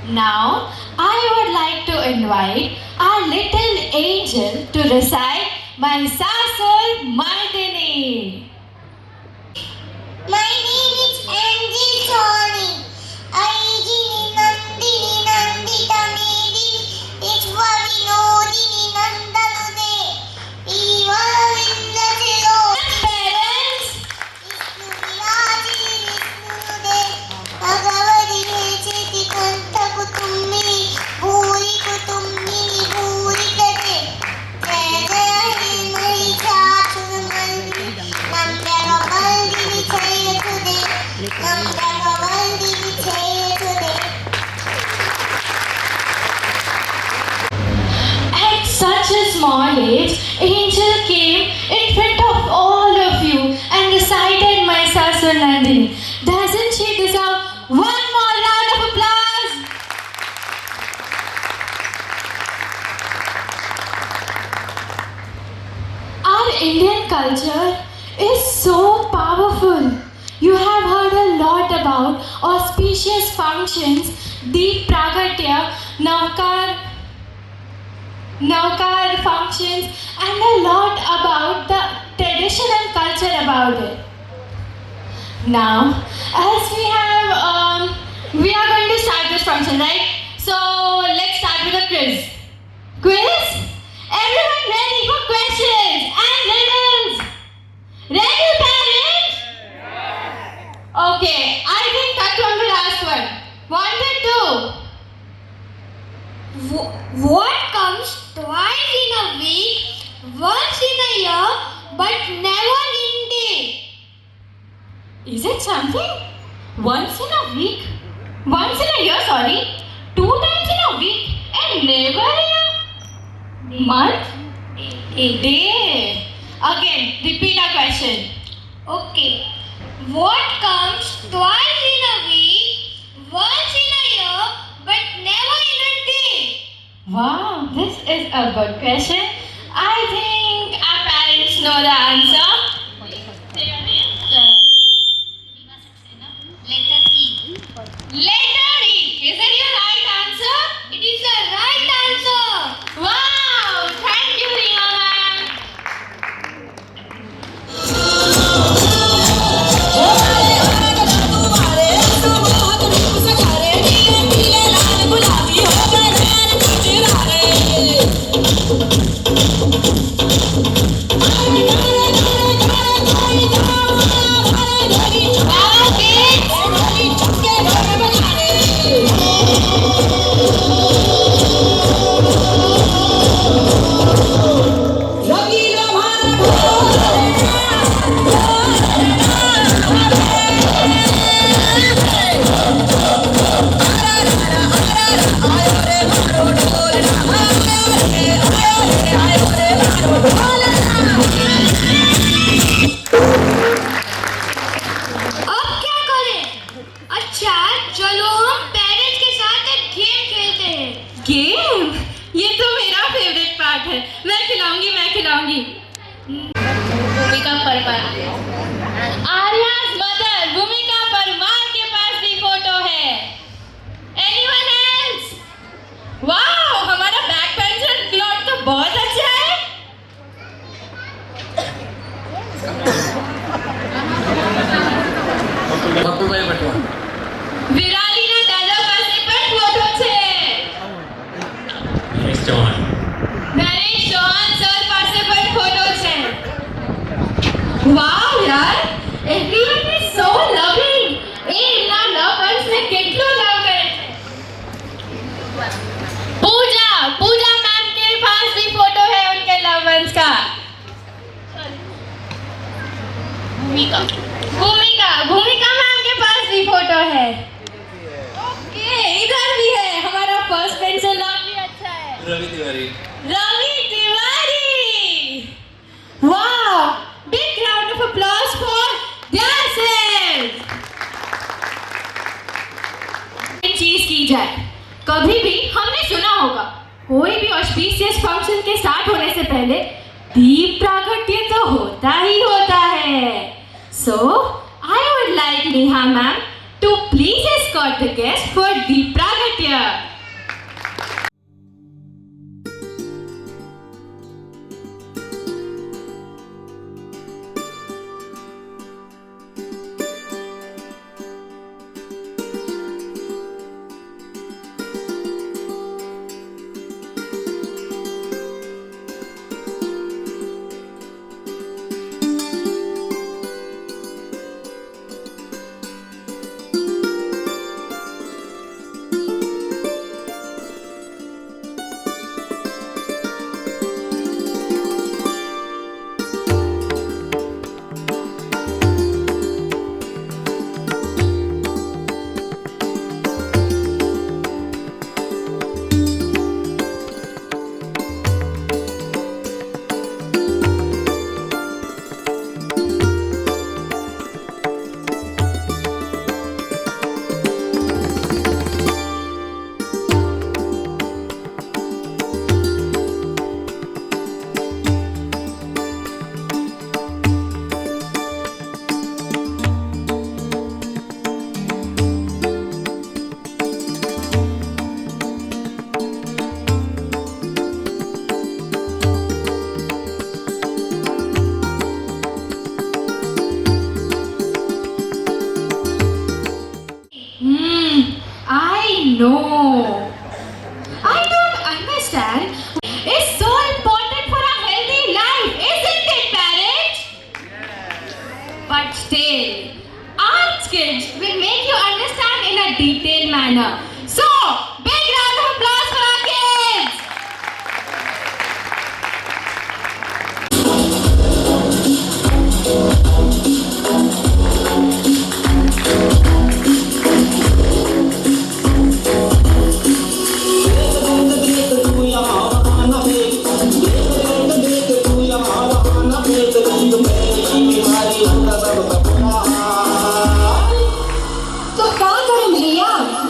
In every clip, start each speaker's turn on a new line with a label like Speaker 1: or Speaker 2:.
Speaker 1: Now, I would like to invite our little angel to recite Mahishasur Mardini.
Speaker 2: My name is Angie Soni. Aigini Nandini Nandita Medi. Ishwa Vinodini Nandalude. Eva Vindasilo.
Speaker 1: Parents,
Speaker 2: Vishnu Viraji Vishnude. Bhagavati Cheti Kanta Kutumini. Bhuri Kutumini Bhuri Kade. Jaya Jaya He Mahishasur Mardini. Nandagavaldini Jaya Today. Nandagavaldini Jaya Today.
Speaker 1: at such a small age, Angel came in front of all of you and recited Mahishasur Nandini. Doesn't she deserve one more round of applause? Our Indian culture is so powerful. You have heard a lot about auspicious functions, Deep Pragatya, Navkar functions, and a lot about the tradition and culture about it. Now, as we are going to start this function, right? So let's start with a quiz. Quiz? Everyone ready for questions and riddles? Ready, parents? Okay, I think Katwan will ask one. Wanted to.
Speaker 2: What comes twice in a week, once in a year, but never in day?
Speaker 1: Is it something? Once in a week? Once in a year, sorry. 2 times in a week and never in a month? A day. Again, repeat our question.
Speaker 2: Okay. What comes twice in a week, once in a year, but never in a day?
Speaker 1: Wow, this is a good question. I think our parents know the answer. Say your name.
Speaker 2: Letter E.
Speaker 1: Letter E. Is it your right answer?
Speaker 2: It is the right answer.
Speaker 1: Wow! Thank you, Rima ma'am.
Speaker 3: Hey!
Speaker 1: है, मैं खिलाऊंगी। भूमिका Parmar, आर्या's mother भूमिका परमार के पास भी photo है। Anyone else? Wow, हमारा back pencil cloth तो बहुत अच्छा है। વિરાલીના દાદા પાસે પણ ફોટો છે। નરેશ ચૌહાણ સર પાસે પણ ફોટો છે। વાવ યાર, everyone is so loving। એ એમના લવ બર્ડ્સને કેટલો લવ કરે છે। पूजा मैम के पास भी फोटो है उनके लव बर्ड्स का। भूमिका मैम के पास भी फोटो है। ओके, इधर भी है। हमारा फर्स्ट पेंसिल लॉक भी अच्छा है। Ravi Tiwari, wow, big round of applause for theirself. एक चीज की जाए, कभी भी हमने सुना होगा कोई भी ऑस्पिशियस फंक्शन के स्टार्ट होने से पहले दीप प्रागट्य तो होता ही होता है। So, I would like Neha ma'am to please escort the guest for Deep Pragatya. No, I don't understand. It's so important for a healthy life, isn't it, parents? But still, arts kids will make you understand in a detailed manner. So, big round of applause for our kids.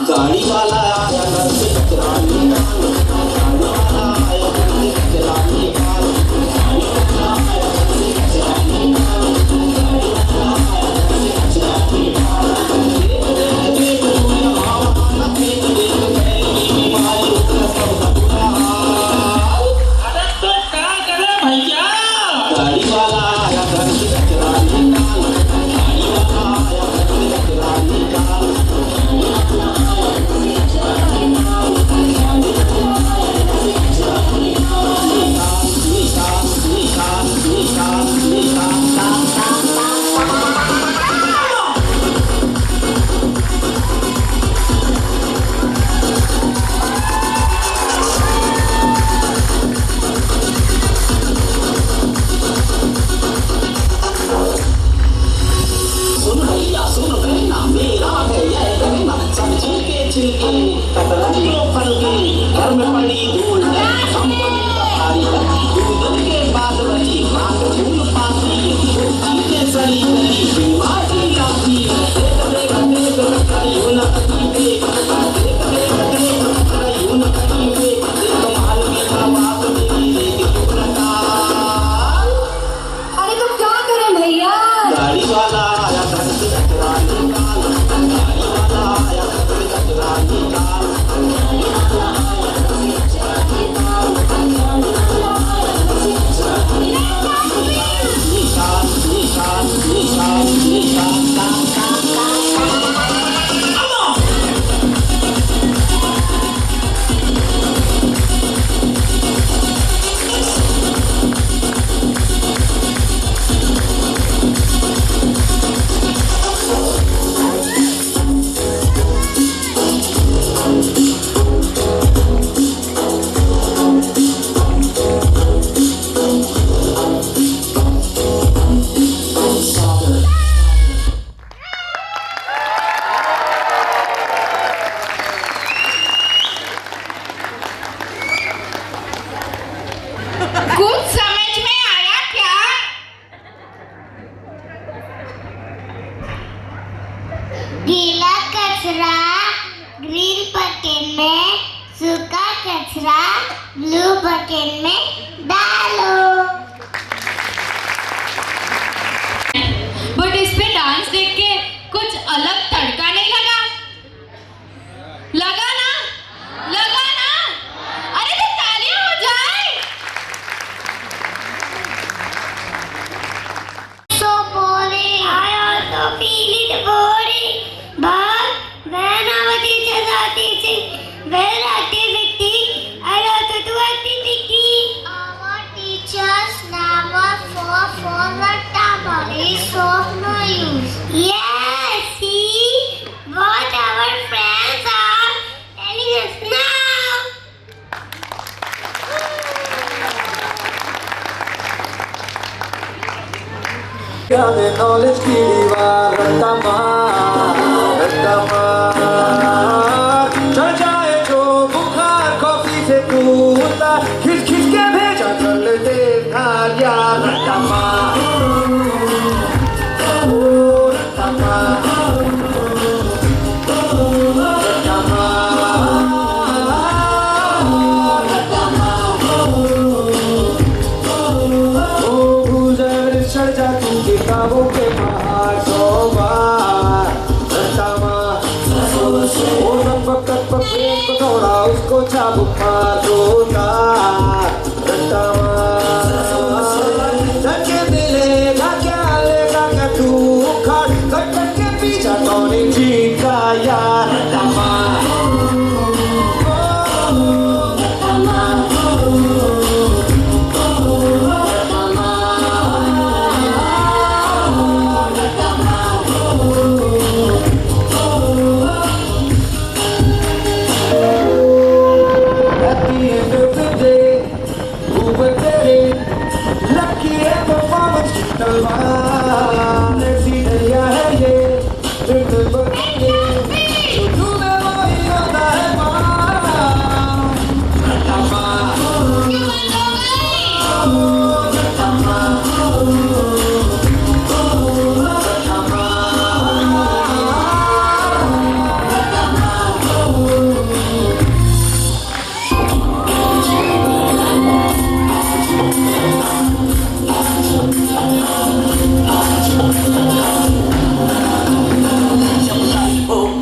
Speaker 3: गाड़ी वाला आया
Speaker 2: कचरा blue bucket में डालो।
Speaker 1: But इस पे dance देख के कुछ अलग तड़का नहीं लगा? लगा ना? लगा ना? अरे तो तालियां हो जाए।
Speaker 2: So boring. I also feel it boring. But when our teachers are teaching well activity, I also do activity. Our teachers never fall for the tabor. It's of no use. Yes, see what our friends are telling us now.
Speaker 3: Gabe knowledge की दीवार रट्टा मार चढ़ जाए जो बुखार coffee से कूदा खिंच खिंच के भेजा कर लेते धार यार रट्टा मार रट्टा मार रट्टा मार ओ गुजर चढ़ जा किताबों के बाहर सो बार रट्टा मार वो नपक ब्रेन को थोड़ा उसको चाबुक मार दो तार रट्टा मार धक्के मिलेगा क्या लेगा क्या तू उखाड़ कट कट के पीछा कौन जीता यार रट्टा मार रट्टा मार At the end of the day, who would get it? Lucky and performance की तलवार ऐसी दरिया है ये बिल्कुल बदले जो तूने वही होता है मार रट्टा मार रट्टा मार रट्टा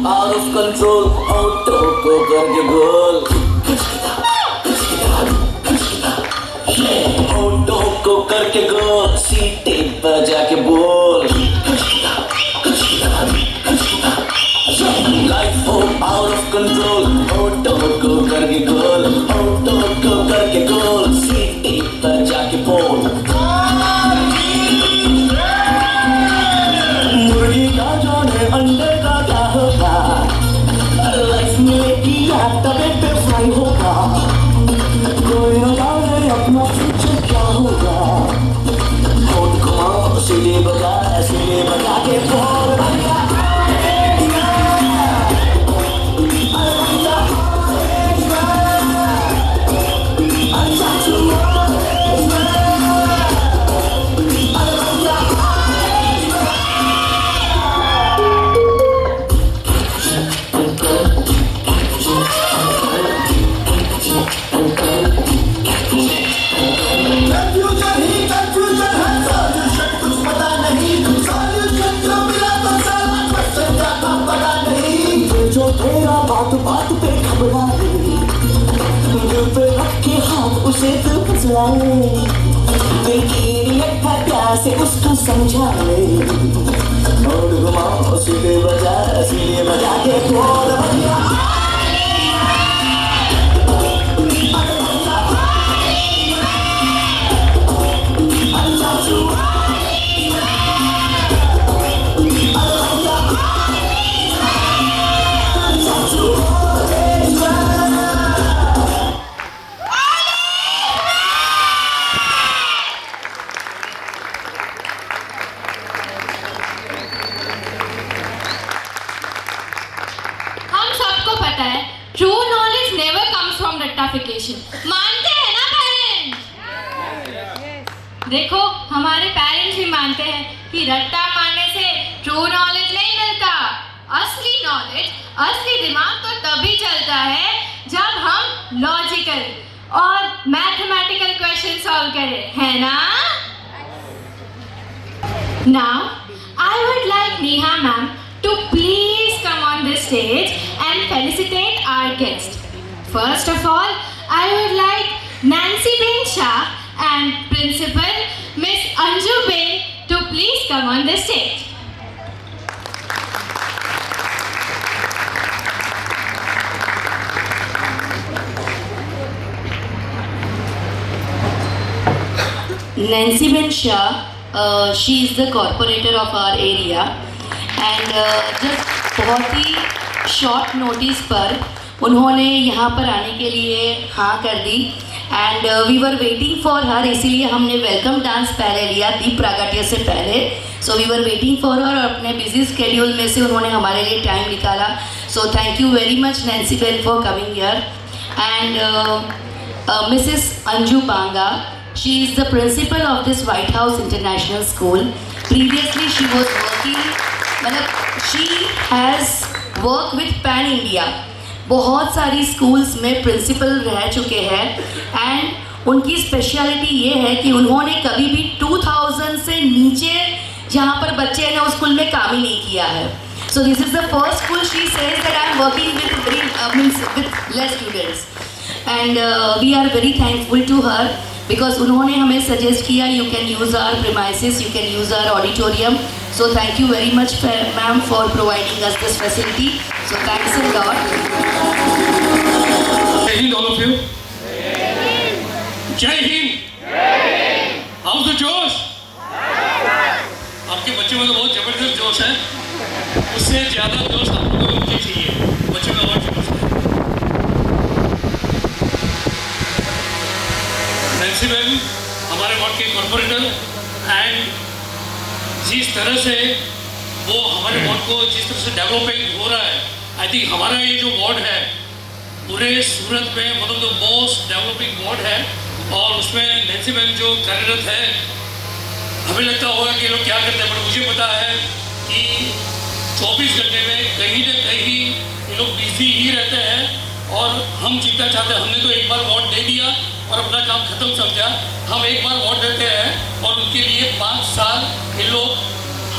Speaker 3: out of control, auto को करके गोल auto को करके गोल सीटे पर जाके बोल life out of control, auto को करके गोल auto को करके गोल सीटे पर जाके बोल मुर्गी का जाने अंडे का क्या होगा लाइफ में किया तबे पे फ्राई होगा कोई न जाने अपना फ्यूचर क्या होगा होठ घुमाओ सिले बजा के बोल बात पे घबराए दिल पे रख के हाथ उसे दिल फुसलाए देखिए अट्ठा प्यार से उसको समझाए और घुमाओ सीधे बजा के बोल बढ़िया
Speaker 1: मानते हैं ना पेरेंट्स? देखो हमारे पेरेंट्स भी मानते हैं कि रट्टा मारने से ट्रू नॉलेज नहीं मिलता। असली नॉलेज, असली दिमाग तो तभी चलता है जब हम लॉजिकल और मैथमेटिकल क्वेश्चन सॉल्व करें, है ना? Now, I would like Neha ma'am to please come on the stage and felicitate our guest. First of all, I would like Nancy Ben Shah and Principal Miss Anju Ben to please come on the stage.
Speaker 4: Nancy Ben Shah, she is the corporator of our area and just बहुत ही short notice पर उन्होंने यहाँ पर आने के लिए हाँ कर दी and we were waiting for her, इसीलिए हमने वेलकम डांस पहले लिया दीप प्रागट्य से पहले. So we were waiting for her और अपने बिजी स्केड्यूल में से उन्होंने हमारे लिए टाइम निकाला. So thank you very much Nancy ben for coming here. And Mrs Anju Banga, she is the principal of this White House International School. Previously she was working, she has worked with Pan India. बहुत सारी schools में principal रह चुके हैं and उनकी speciality ये है कि उन्होंने कभी भी 2000 से नीचे जहाँ पर बच्चे हैं ना उस स्कूल में काम ही नहीं किया है. So this is the first school she says that I am working with with less students and we are very thankful to her. Because उन्होंने हमें सजेस्ट किया you can use our premises, you can use our auditorium. So thank you very much ma'am for providing us this facility. So thanks a lot.
Speaker 5: Jai Hind all of you. Jai Hind. How's the जोश? आपके बच्चों में तो बहुत जबरदस्त जोश है. उससे ज़्यादा जोश आप लोगों को मुझे चाहिए. बच्चों में और जोश है. नैन्सी बेन हमारे वार्ड के कॉर्पोरेटर एंड जिस तरह से वो हमारे वार्ड को जिस तरह से डेवलपिंग हो रहा है, आई थिंक हमारा ये जो वार्ड है पूरे सूरत में one of the most developing ward है और उसमें नैन्सी बेन जो कार्यरत है. हमें लगता होगा कि लोग क्या करते हैं, पर मुझे पता है कि 24 घंटे में कहीं ना कहीं ये लोग बिजी ही रहते हैं और हम जितना चाहते हैं. हमने तो एक बार वार्ड दे दिया और अपना काम खत्म समझा. हम एक बार वोट देते हैं और उनके लिए 5 साल ये लोग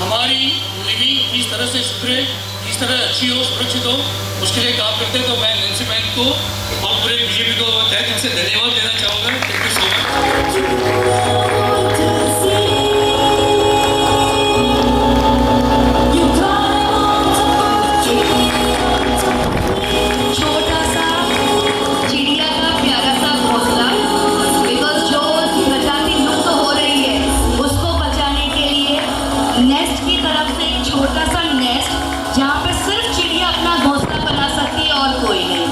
Speaker 5: हमारी लिविंग किस तरह से सुधरे, किस तरह अच्छी हो, सुरक्षित हो, उसके लिए काम करते हैं. तो मैं नैन्सी बेन को और पूरे बीजेपी को तहे दिल से धन्यवाद देना चाहूँगा. Thank you so much.
Speaker 4: छोटा सा चिड़िया का प्यारा सा घोंसला, बिकॉज जो प्रजाति लुप्त हो रही है उसको बचाने के लिए नेस्ट की तरफ से एक छोटा सा नेस्ट जहाँ पे सिर्फ चिड़िया अपना घोंसला बना सकती है और कोई नहीं.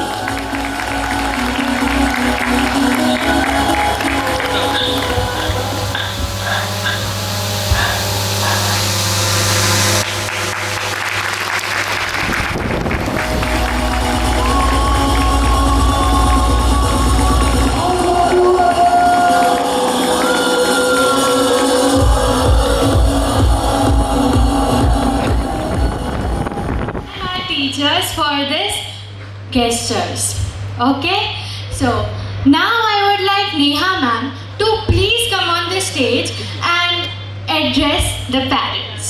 Speaker 1: Teachers for this gestures. Okay, so now I would like Neha ma'am to please come on the stage and address the parents.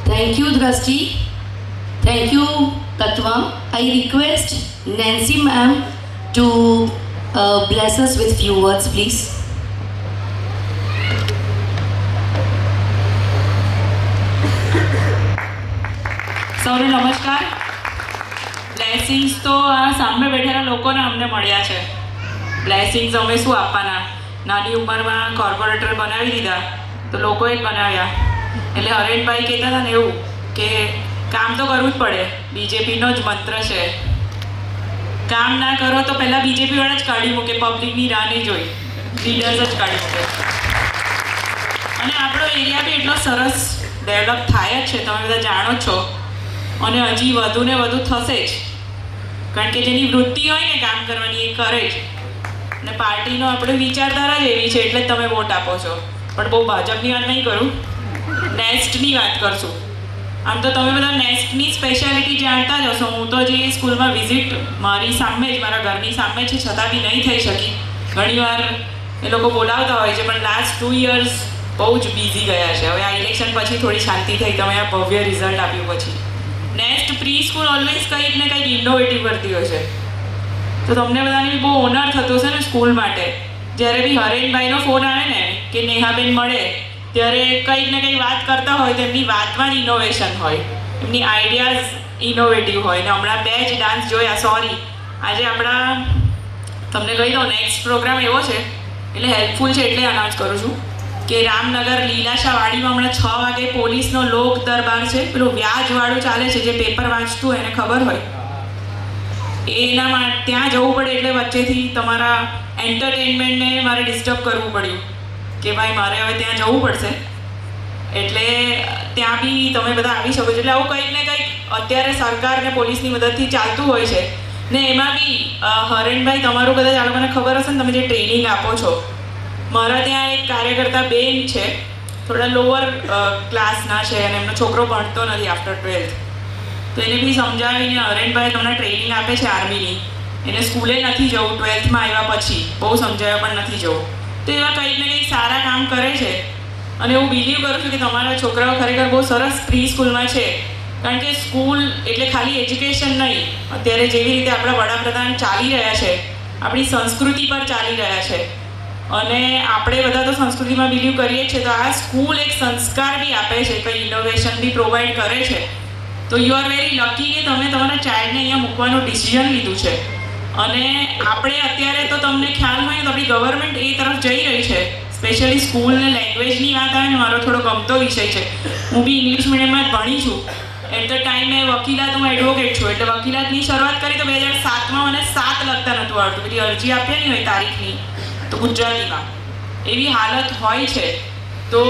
Speaker 4: Thank you, Drashti. Thank you, Tatvam. I request Nancy ma'am to bless us with few words, please.
Speaker 6: સૌને નમસ્કાર. Blessings તો આ સામે બેઠેલા લોકોને અમને મળ્યા છે. બ્લેસિંગ્સ અમે શું આપવાના, નાની ઉંમરમાં કોર્પોરેટર બનાવી દીધા તો લોકોએ જ બનાવ્યા. એટલે હરેનભાઈ કહેતા હતા ને એવું કે કામ તો કરવું જ પડે, બીજેપીનો જ મંત્ર છે. કામ ના કરો તો પહેલાં બીજેપીવાળા જ કાઢી મૂકે, પબ્લિકની રાહ નહીં જોઈ, લીડર્સ જ કાઢી મૂકે. અને આપણો એરિયા બી એટલો સરસ ડેવલપ થાય જ છે, તમે બધા જાણો છો. અને હજી વધુ ને વધુ થશે જ, કારણ કે જેની વૃત્તિ હોય ને કામ કરવાની એ કરે જ. અને પાર્ટીનો આપણે વિચારધારા જ એવી છે એટલે જ તમે વોટ આપો છો. પણ બહુ ભાજપની વાત નહીં કરું, નેક્સ્ટની વાત કરશું. આમ તો તમે બધા નેસ્ટની સ્પેશિયાલિટી જાણતા જ હશો. હું તો જે સ્કૂલમાં વિઝિટ મારી સામે જ, મારા ઘરની સામે છે, છતાં બી નહીં થઈ શકી. ઘણીવાર એ લોકો બોલાવતા હોય છે, પણ લાસ્ટ 2 years બહુ જ બિઝી ગયા છે. હવે આ ઇલેક્શન પછી થોડી શાંતિ થઈ, તમે આ ભવ્ય રિઝલ્ટ આપ્યું પછી. નેક્સ્ટ પ્રી સ્કૂલ ઓલવેઝ કંઈક ને કંઈક ઇનોવેટિવ કરતી હોય છે. તો તમને બધાને બી બહુ ઓનર થતો હશે ને સ્કૂલ માટે. જ્યારે બી હરેનભાઈનો ફોન આવે ને કે નેહાબેન મળે, ત્યારે કંઈક ને કંઈક વાત કરતા હોય તો એમની વાતમાં જ ઇનોવેશન હોય, એમની આઈડિયાઝ ઇનોવેટિવ હોય. ને હમણાં 2 જ ડાન્સ જોયા. સોરી, આજે આપણા તમને કહી દઉં, નેક્સ્ટ પ્રોગ્રામ એવો છે, એટલે હેલ્પફુલ છે એટલે અનાઉન્સ કરું છું કે રામનગર લીલાશાવાડીમાં હમણાં 6 વાગે પોલીસનો લોક દરબાર છે. પેલું વ્યાજવાળું ચાલે છે, જે પેપર વાંચતું એને ખબર હોય, એના માટે ત્યાં જવું પડે. એટલે વચ્ચેથી તમારા એન્ટરટેનમેન્ટને મારે ડિસ્ટર્બ કરવું પડ્યું કે ભાઈ મારે હવે ત્યાં જવું પડશે. એટલે ત્યાં બી તમે બધા આવી શકો છો. એટલે આવું કંઈક ને કંઈક અત્યારે સરકાર ને પોલીસની મદદથી ચાલતું હોય છે. ને એમાં બી હરેનભાઈ, તમારું કદાચ આ લોકોને ખબર હશે ને, તમે જે ટ્રેનિંગ આપો છો, મારા ત્યાં એક કાર્યકર્તા બેન છે, થોડા લોઅર ક્લાસના છે અને એમનો છોકરો ભણતો નથી આફ્ટર 12th. તો એને બી સમજાવીને હરેનભાઈ તમને ટ્રેનિંગ આપે છે આર્મીની, એને સ્કૂલે નથી જવું 12thમાં આવ્યા પછી, બહુ સમજાવ્યા પણ નથી જવું. તો એવા કંઈક ને કંઈક સારા કામ કરે છે. અને હું બિલીવ કરું છું કે તમારા છોકરાઓ ખરેખર બહુ સરસ પ્રી સ્કૂલમાં છે. કારણ કે સ્કૂલ એટલે ખાલી એજ્યુકેશન નહીં, અત્યારે જેવી રીતે આપણા વડાપ્રધાન ચાલી રહ્યા છે, આપણી સંસ્કૃતિ પર ચાલી રહ્યા છે, અને આપણે બધા તો સંસ્કૃતિમાં બિલીવ કરીએ છીએ, તો આ સ્કૂલ એક સંસ્કાર બી આપે છે, કંઈ ઇનોવેશન બી પ્રોવાઈડ કરે છે. તો યુ આર વેરી લકી કે તમે તમારા ચાઇલ્ડને અહીંયા મૂકવાનું ડિસિઝન લીધું છે. અને આપણે અત્યારે તો તમને ખ્યાલ હોય તો આપણી ગવર્મેન્ટ એ તરફ જઈ રહી છે. સ્પેશિયલી સ્કૂલ ને લેંગ્વેજની વાત આવે ને, મારો થોડો ગમતો વિષય છે. હું બી ઇંગ્લિશ મીડિયમમાં જ ભણી છું. એટ ધ ટાઈમે વકીલાત, હું એડવોકેટ છું, એટલે વકીલાતની શરૂઆત કરી તો 2007માં મને 7 લખતા નહોતું આવડતું. બધી અરજી આપીએ નહીં હોય તારીખની, તો ગુજરાતીમાં એવી હાલત હોય છે. તો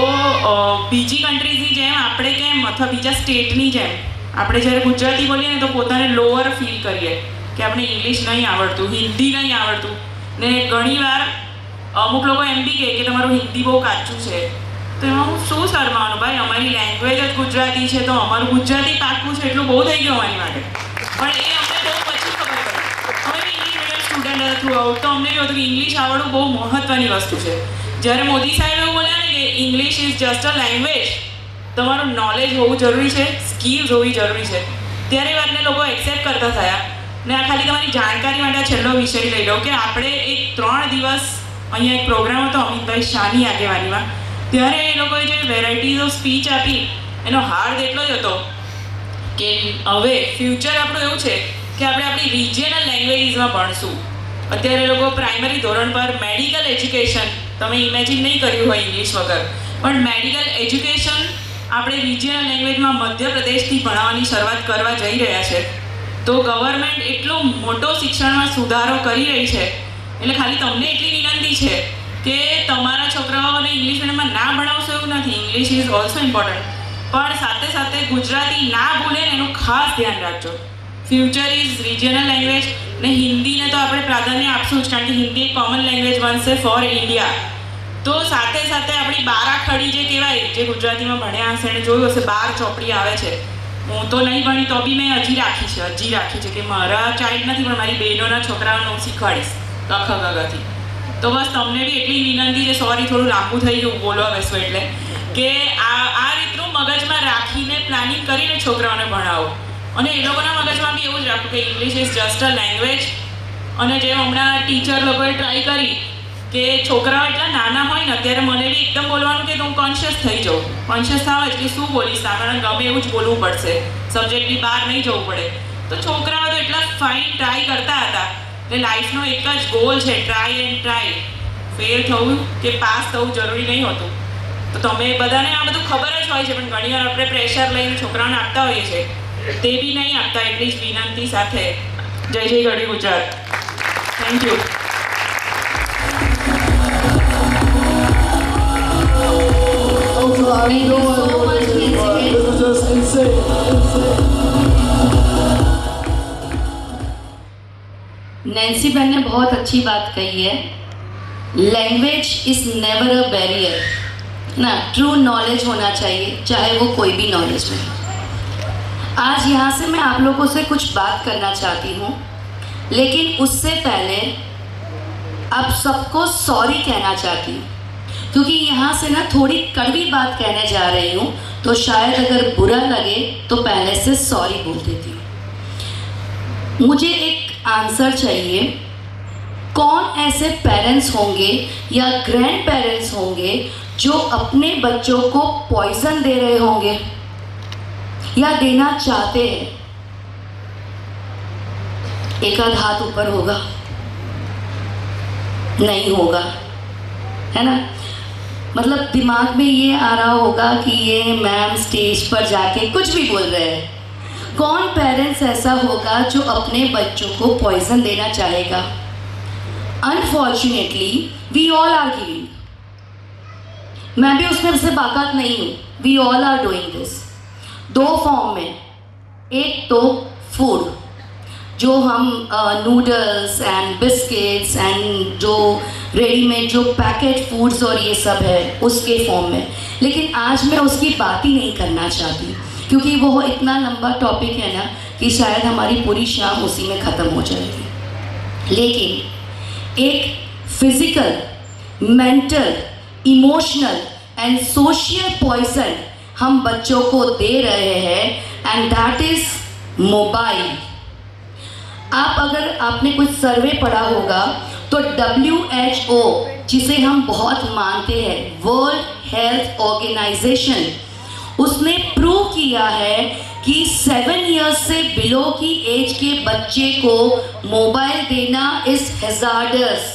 Speaker 6: બીજી કન્ટ્રીઝની જેમ આપણે કેમ, અથવા બીજા સ્ટેટની જેમ, આપણે જ્યારે ગુજરાતી બોલીએ ને તો પોતાને લોઅર ફીલ કરીએ કે આપણે ઇંગ્લિશ નહીં આવડતું, હિન્દી નહીં આવડતું. ને ઘણીવાર અમુક લોકો એમ બી કહે કે તમારું હિન્દી બહુ કાચું છે. તો એમાં હું શું શરમાવાનું ભાઈ, અમારી લેંગ્વેજ જ ગુજરાતી છે, તો અમારું ગુજરાતી પાકું છે એટલું બહુ થઈ ગયું અમારી માટે. પણ એ અમને બહુ પછી ખબર પડી. અમે બી ઇંગ્લિશ મીડિયમ સ્ટુડન્ટ હતા થ્રુ આઉટ, તો અમને બી હતું કે ઇંગ્લિશ આવડવું બહુ મહત્ત્વની વસ્તુ છે. જ્યારે મોદી સાહેબ એવું બોલ્યા ને કે English is just a language, તમારું નોલેજ હોવું જરૂરી છે, સ્કિલ્સ હોવી જરૂરી છે, ત્યારે એ વાતને લોકો એક્સેપ્ટ કરતા થયા. ને આ ખાલી તમારી જાણકારી માટે આ છેલ્લો વિષય લઈ લો કે આપણે એક 3 દિવસ અહીંયા એક પ્રોગ્રામ હતો અમિતભાઈ શાહની આગેવાનીમાં, ત્યારે એ લોકોએ જે વેરાયટીઝ ઓફ સ્પીચ આપી એનો હાર્દ એટલો જ હતો કે હવે ફ્યુચર આપણું એવું છે કે આપણે આપણી રિજિયનલ લેંગ્વેજીસમાં ભણશું. અત્યારે લોકો પ્રાઇમરી ધોરણ પર મેડિકલ એજ્યુકેશન, તમે ઇમેજિન નહીં કર્યું હોય ઇંગ્લિશ વગર, પણ મેડિકલ એજ્યુકેશન આપણે રિજિયનલ લેંગ્વેજમાં મધ્યપ્રદેશથી ભણાવવાની શરૂઆત કરવા જઈ રહ્યા છે. તો ગવર્મેન્ટ એટલો મોટો શિક્ષણમાં સુધારો કરી રહી છે. એટલે ખાલી તમને એટલી વિનંતી છે કે તમારા છોકરાઓને ઇંગ્લિશ મીડિયમમાં ના ભણાવશો એવું નથી, ઇંગ્લિશ ઇઝ ઓલ્સો ઇમ્પોર્ટન્ટ, પણ સાથે સાથે ગુજરાતી ના ભૂલે ને એનું ખાસ ધ્યાન રાખજો. ફ્યુચર ઇઝ રિજિયનલ લેંગ્વેજ, ને હિન્દીને તો આપણે પ્રાધાન્ય આપશું જ, કારણ કે હિન્દી એક કોમન લેંગ્વેજ બનશે ફોર ઇન્ડિયા. તો સાથે સાથે આપણી બારાખડી જે કહેવાય, જે ગુજરાતીમાં ભણ્યા હશે અને જોયું હશે, 12 ચોપડી આવે છે. હું તો નહીં ભણી તો બી મેં હજી રાખી છે કે મારા ચાઇલ્ડ નથી પણ મારી બહેનોના છોકરાઓને હું શીખવાડીશ કખગગથી. તો બસ તમને બી એટલી વિનંતી છે, સોરી થોડું લાંબુ થઈ ગયું બોલો બેસો, એટલે કે આ રીતનું મગજમાં રાખીને પ્લાનિંગ કરીને છોકરાઓને ભણાવો. અને એ લોકોના મગજમાં બી એવું જ રાખવું કે English is just a language. અને જેમ હમણાં ટીચર લોકોએ ટ્રાય કરી કે છોકરાઓ એટલા નાના હોય ને, અત્યારે મને બી એકદમ બોલવાનું કે હું કોન્શિયસ થઈ જાઉં, કોન્શિયસ થાવ જ કે શું બોલીશ, સામે ગમે એવું જ બોલવું પડશે, સબ્જેક્ટની બહાર નહીં જવું પડે. તો છોકરાઓ તો એટલા ફાઇન ટ્રાય કરતા હતા. એટલે લાઈફનો એક જ ગોલ છે, ટ્રાય એન્ડ ટ્રાય. ફેલ થવું કે પાસ થવું જરૂરી નહીં હોતું. તો તમે બધાને આ બધું ખબર જ હોય છે, પણ ઘણીવાર આપણે પ્રેશર લઈને છોકરાઓને આપતા હોઈએ છીએ, તે બી નહીં આપતા. એટલી જ વિનંતી સાથે જય જય Gadhvi Gujarat. Thank you.
Speaker 3: Thank you so much, this was just insane.
Speaker 4: Nancy बहन ने बहुत अच्छी बात कही है. Language is never a barrier ना, ट्रू नॉलेज होना चाहिए, चाहे वो कोई भी नॉलेज में. आज यहाँ से मैं आप लोगों से कुछ बात करना चाहती हूँ, लेकिन उससे पहले आप सबको सॉरी कहना चाहती हूँ, क्योंकि यहाँ से ना थोड़ी कड़वी बात कहने जा रही हूँ, तो शायद अगर बुरा लगे तो पहले से सॉरी बोल देती हूँ। मुझे एक आंसर चाहिए, कौन ऐसे पेरेंट्स होंगे या ग्रैंड पेरेंट्स होंगे जो अपने बच्चों को पॉइजन दे रहे होंगे या देना चाहते हैं? एक आध हाथ ऊपर होगा? नहीं होगा, है ना? मतलब दिमाग में ये आ रहा होगा कि ये मैम स्टेज पर जाके कुछ भी बोल रहे हैं। कौन पेरेंट्स ऐसा होगा जो अपने बच्चों को पॉइजन देना चाहेगा? Unfortunately we all are giving. मैं भी उसमें से बाकात नहीं हूँ, we all are doing this. दो फॉर्म में, एक तो फूड, जो हम नूडल्स एंड बिस्किट्स एंड जो रेडीमेड जो पैकेट फूड्स और ये सब है उसके फॉर्म में। लेकिन आज मैं उसकी बात ही नहीं करना चाहती, क्योंकि वो इतना लंबा टॉपिक है ना कि शायद हमारी पूरी शाम उसी में ख़त्म हो जाएगी। लेकिन एक physical, mental, emotional and social poison हम बच्चों को दे रहे हैं, एंड दैट इज मोबाइल। आप अगर आपने कुछ सर्वे पढ़ा होगा तो WHO, जिसे हम बहुत मानते हैं, वर्ल्ड हेल्थ ऑर्गेनाइजेशन, उसने प्रूव किया है कि 7 इयर्स से बिलो की एज के बच्चे को मोबाइल देना इज हैजार्डस,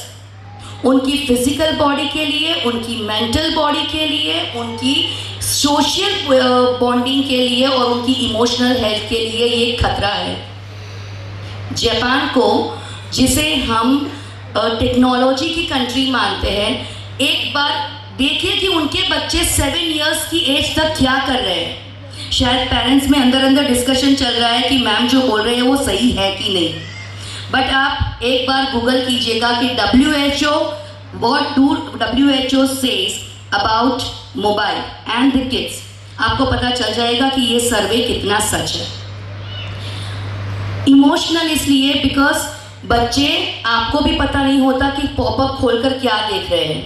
Speaker 4: उनकी फिजिकल बॉडी के लिए, उनकी मेंटल बॉडी के लिए, उनकी सोशल बॉन्डिंग के लिए और उनकी इमोशनल हेल्थ के लिए ये खतरा है। जापान को, जिसे हम टेक्नोलॉजी की कंट्री मानते हैं, एक बार देखिए कि उनके बच्चे 7 इयर्स की एज तक क्या कर रहे हैं। शायद पेरेंट्स में अंदर अंदर डिस्कशन चल रहा है कि मैम जो बोल रहे हैं वो सही है कि नहीं, बट आप एक बार गूगल कीजिएगा कि what do WHO says about mobile and the kids, आपको पता चल जाएगा कि ये सर्वे कितना सच है। इमोशनल इसलिए बिकॉज बच्चे, आपको भी पता नहीं होता कि पॉपअप खोलकर क्या देख रहे हैं,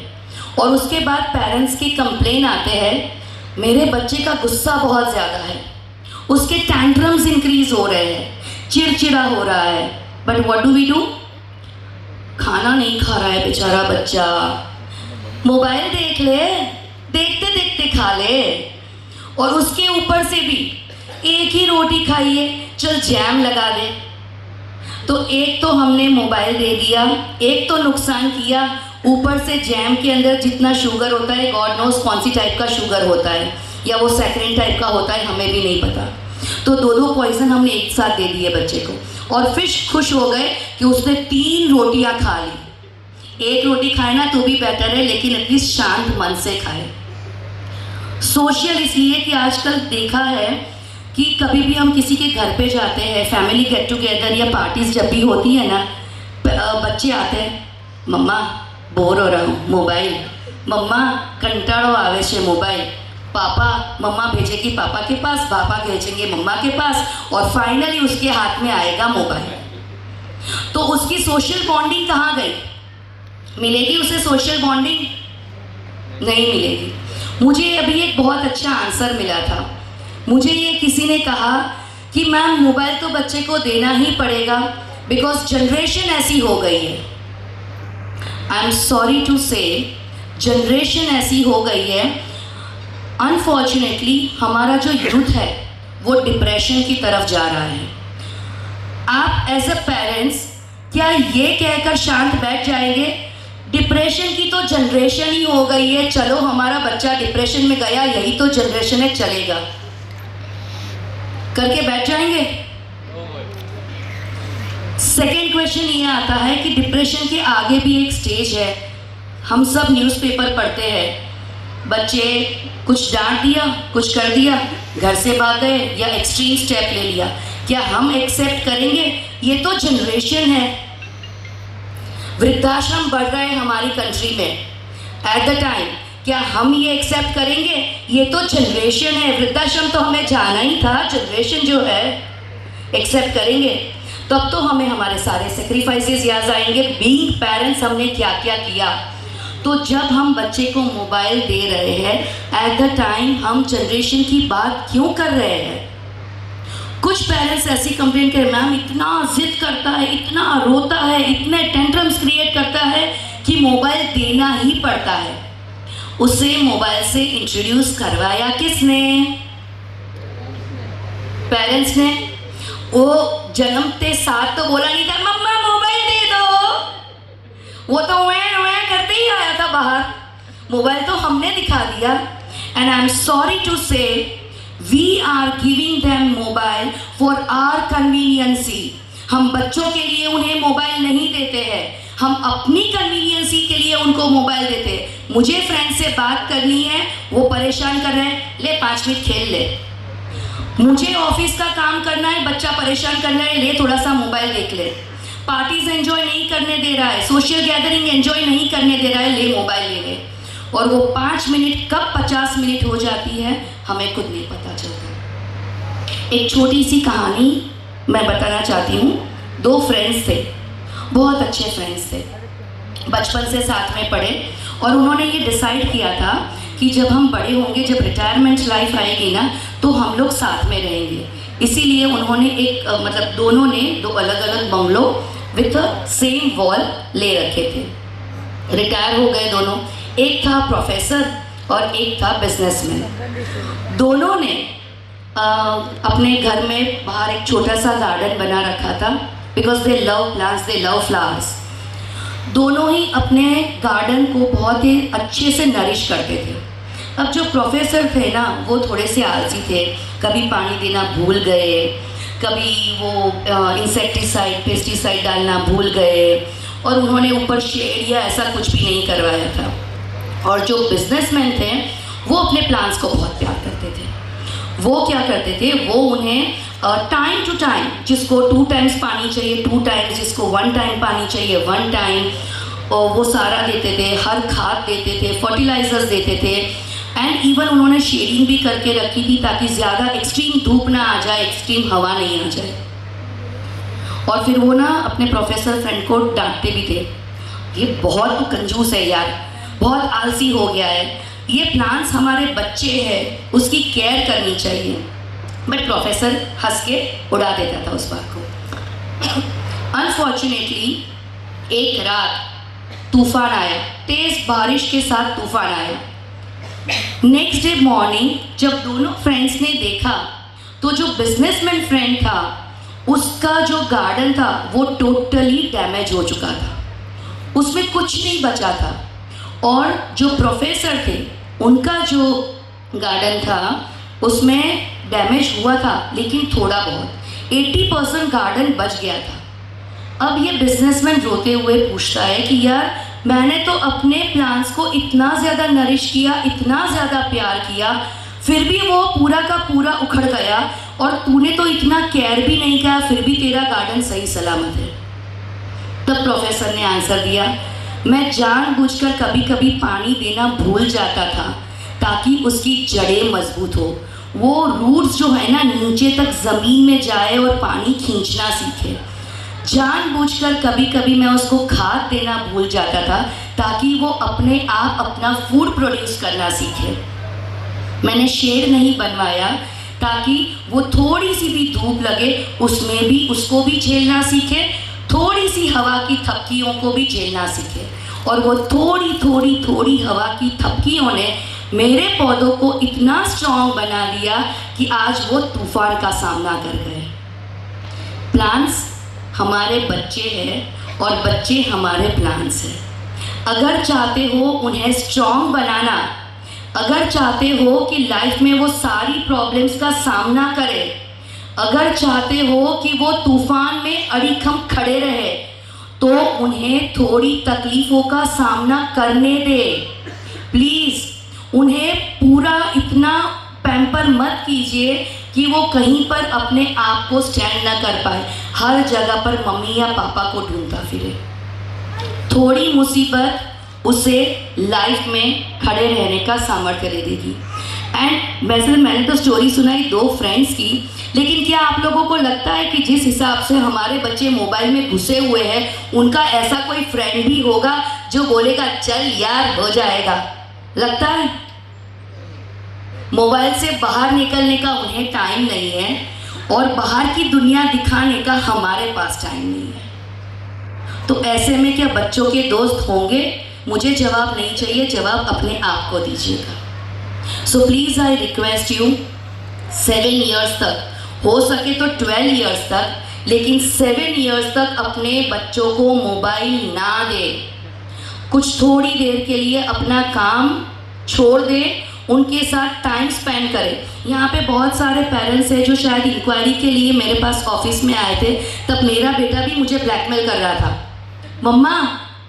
Speaker 4: और उसके बाद पेरेंट्स की कंप्लेन आते हैं, मेरे बच्चे का गुस्सा बहुत ज़्यादा है, उसके टैंट्रम्स इंक्रीज हो रहे हैं, चिड़चिड़ा हो रहा है, but what do we do? खाना नहीं खा रहा है बेचारा बच्चा, मोबाइल देख ले, देखते देखते खा ले, और उसके ऊपर से भी एक ही रोटी खाइए, चल जैम लगा दे। तो एक तो हमने मोबाइल दे दिया, एक तो नुकसान किया, ऊपर से जैम के अंदर जितना शुगर होता है, गॉड नोस कौन सी टाइप का शुगर होता है, या वो सैकरिन टाइप का होता है, हमें भी नहीं पता। तो दो पॉइजन हमने एक साथ दे दिए बच्चे को, और फिर खुश हो गए कि उसने 3 रोटियां खा ली। एक रोटी खाए ना तो भी बेटर है, लेकिन एटलीस्ट शांत मन से खाए। सोशल इसलिए कि आजकल देखा है कि कभी भी हम किसी के घर पे जाते हैं, फैमिली गेट टुगेदर या पार्टीज जब भी होती है ना, बच्चे आते हैं, मम्मा बोर हो रहा हूँ, मोबाइल, मम्मा कंटाड़ो आवे छे, मोबाइल, पापा, मम्मा भेजेगी पापा के पास, पापा भेजेंगे मम्मा के पास, और फाइनली उसके हाथ में आएगा मोबाइल। तो उसकी सोशल बॉन्डिंग कहाँ गई? मिलेगी उसे सोशल बॉन्डिंग? नहीं मिलेगी। मुझे अभी एक बहुत अच्छा आंसर मिला था। मुझे ये किसी ने कहा कि मैम मोबाइल तो बच्चे को देना ही पड़ेगा बिकॉज जनरेशन ऐसी हो गई है। आई एम सॉरी टू से, जनरेशन ऐसी हो गई है, अनफॉर्चुनेटली हमारा जो यूथ है वो डिप्रेशन की तरफ जा रहा है। आप एज अ पेरेंट्स क्या ये कहकर शांत बैठ जाएंगे, डिप्रेशन की तो जनरेशन ही हो गई है, चलो हमारा बच्चा डिप्रेशन में गया, यही तो जनरेशन है, चलेगा, करके बैठ जाएंगे? सेकेंड क्वेश्चन ये आता है कि डिप्रेशन के आगे भी एक स्टेज है। हम सब न्यूज़पेपर पढ़ते हैं, बच्चे कुछ डांट दिया, कुछ कर दिया, घर से भाग गए या एक्सट्रीम स्टेप ले लिया, क्या हम एक्सेप्ट करेंगे? ये तो जनरेशन है। वृद्धाश्रम बढ़ रहे हैं हमारी कंट्री में। एट द टाइम क्या हम ये एक्सेप्ट करेंगे? ये तो जनरेशन है, वृद्धाश्रम तो हमें जाना ही था, जनरेशन जो है एक्सेप्ट करेंगे तब तो हमें हमारे सारे सेक्रीफाइसेस याद आएंगे। बीइंग पेरेंट्स हमने क्या क्या किया। तो जब हम बच्चे को मोबाइल दे रहे हैं एट द टाइम हम जनरेशन की बात क्यों कर रहे हैं? कुछ पेरेंट्स ऐसी कंप्लेन करें, मैम इतना जिद करता है, इतना रोता है, इतने टेंट्रम्स क्रिएट करता है कि मोबाइल देना ही पड़ता है। उसे मोबाइल से इंट्रोड्यूस करवाया किसने? पेरेंट्स ने। वो जन्मते साथ तो बोला नहीं था मम्मा मोबाइल दे दो, वो तो वह करते ही आया था बाहर। मोबाइल तो हमने दिखा दिया। And I am sorry to say we are giving them mobile for our convenience. हम बच्चों के लिए उन्हें मोबाइल नहीं देते हैं, हम अपनी कन्वीनियंसी के लिए उनको मोबाइल देते हैं। मुझे फ्रेंड से बात करनी है, वो परेशान कर रहे हैं, ले 5 मिनट खेल ले। मुझे ऑफिस का काम करना है, बच्चा परेशान कर रहा है, ले थोड़ा सा मोबाइल देख ले। पार्टीज एंजॉय नहीं करने दे रहा है, सोशल गैदरिंग एंजॉय नहीं करने दे रहा है, ले मोबाइल ले ले। और वो 5 मिनट कब 50 मिनट हो जाती है हमें खुद नहीं पता चलता। एक छोटी सी कहानी मैं बताना चाहती हूँ। 2 फ्रेंड्स थे, बहुत अच्छे फ्रेंड्स थे, बचपन से साथ में पढ़े, और उन्होंने ये डिसाइड किया था कि जब हम बड़े होंगे, जब रिटायरमेंट लाइफ आएगी ना, तो हम लोग साथ में रहेंगे। इसीलिए उन्होंने मतलब दोनों ने 2 अलग अलग बंगलों विथ सेम वॉल ले रखे थे। रिटायर हो गए दोनों, एक था प्रोफेसर और एक था बिजनेसमैन। दोनों ने अपने घर में बाहर एक छोटा सा गार्डन बना रखा था, because they love plants, they love flowers. दोनों ही अपने गार्डन को बहुत ही अच्छे से नरिश करते थे। अब जो प्रोफेसर थे ना, वो थोड़े से आलसी थे, कभी पानी देना भूल गए, कभी वो इंसेक्टिसाइड पेस्टिसाइड डालना भूल गए, और उन्होंने ऊपर शेड या ऐसा कुछ भी नहीं करवाया था। और जो बिजनेसमैन थे वो अपने प्लांट्स को बहुत प्यार करते थे। वो क्या करते थे, वो उन्हें टाइम टू टाइम, जिसको 2 टाइम्स पानी चाहिए 2 टाइम्स, जिसको 1 टाइम पानी चाहिए 1 टाइम, और वो सारा देते थे, हर खाद देते थे, फर्टिलाइजर्स देते थे। एंड इवन उन्होंने शेडिंग भी करके रखी थी ताकि ज़्यादा एक्सट्रीम धूप ना आ जाए, एक्सट्रीम हवा नहीं आ जाए। और फिर वो ना अपने प्रोफेसर फ्रेंड को डांटते भी थे, ये बहुत कंजूस है यार, बहुत आलसी हो गया है, ये प्लांट्स हमारे बच्चे हैं, उसकी केयर करनी चाहिए। बट प्रोफेसर हंस के उड़ा देता था उस बात को। अनफॉर्चुनेटली एक रात तूफान आया, तेज़ बारिश के साथ तूफान आया। नेक्स्ट डे मॉर्निंग जब दोनों फ्रेंड्स ने देखा तो जो बिजनेसमैन फ्रेंड था उसका जो गार्डन था वो टोटली डैमेज हो चुका था, उसमें कुछ नहीं बचा था। और जो प्रोफेसर थे उनका जो गार्डन था उसमें डैमेज हुआ था, लेकिन थोड़ा बहुत 80% गार्डन बच गया था। अब ये बिजनेसमैन रोते हुए पूछता है कि यार मैंने तो अपने प्लांट्स को इतना ज़्यादा नरिश किया, इतना ज़्यादा प्यार किया, फिर भी वो पूरा का पूरा उखड़ गया, और तूने तो इतना केयर भी नहीं किया, फिर भी तेरा गार्डन सही सलामत है। तब प्रोफेसर ने आंसर दिया, मैं जानबूझकर कभी कभी पानी देना भूल जाता था ताकि उसकी जड़ें मजबूत हो, वो रूट्स जो है ना नीचे तक ज़मीन में जाए और पानी खींचना सीखे। जानबूझकर कभी कभी मैं उसको खाद देना भूल जाता था ताकि वो अपने आप अपना फूड प्रोड्यूस करना सीखे। मैंने शेड नहीं बनवाया ताकि वो थोड़ी सी भी धूप लगे उसमें भी उसको भी झेलना सीखे, थोड़ी सी हवा की थपकियों को भी झेलना सीखे। और वो थोड़ी थोड़ी थोड़ी हवा की थपकियों ने मेरे पौधों को इतना स्ट्रॉन्ग बना दिया कि आज वो तूफान का सामना कर गए। प्लांट्स हमारे बच्चे हैं और बच्चे हमारे प्लांट्स हैं। अगर चाहते हो उन्हें स्ट्रॉन्ग बनाना, अगर चाहते हो कि लाइफ में वो सारी प्रॉब्लम्स का सामना करे, अगर चाहते हो कि वो तूफान में अड़िखम खड़े रहे, तो उन्हें थोड़ी तकलीफ़ों का सामना करने दे। प्लीज़ उन्हें पूरा इतना पैम्पर मत कीजिए कि वो कहीं पर अपने आप को स्टैंड ना कर पाए, हर जगह पर मम्मी या पापा को ढूंढता फिरे। थोड़ी मुसीबत उसे लाइफ में खड़े रहने का सामर्थ्य दे देगी। एंड वैसे मैंने तो स्टोरी सुनाई 2 फ्रेंड्स की, लेकिन क्या आप लोगों को लगता है कि जिस हिसाब से हमारे बच्चे मोबाइल में घुसे हुए हैं, उनका ऐसा कोई फ्रेंड भी होगा जो बोलेगा चल यार हो जाएगा? लगता है? मोबाइल से बाहर निकलने का उन्हें टाइम नहीं है और बाहर की दुनिया दिखाने का हमारे पास टाइम नहीं है। तो ऐसे में क्या बच्चों के दोस्त होंगे? मुझे जवाब नहीं चाहिए, जवाब अपने आप को दीजिएगा। So please I request you, 7 years तक, हो सके तो 12 इयर्स तक, लेकिन 7 इयर्स तक अपने बच्चों को मोबाइल ना दे। कुछ थोड़ी देर के लिए अपना काम छोड़ दे, उनके साथ टाइम स्पेंड करें। यहाँ पे बहुत सारे पेरेंट्स हैं जो शायद इंक्वायरी के लिए मेरे पास ऑफिस में आए थे। तब मेरा बेटा भी मुझे ब्लैकमेल कर रहा था, मम्मा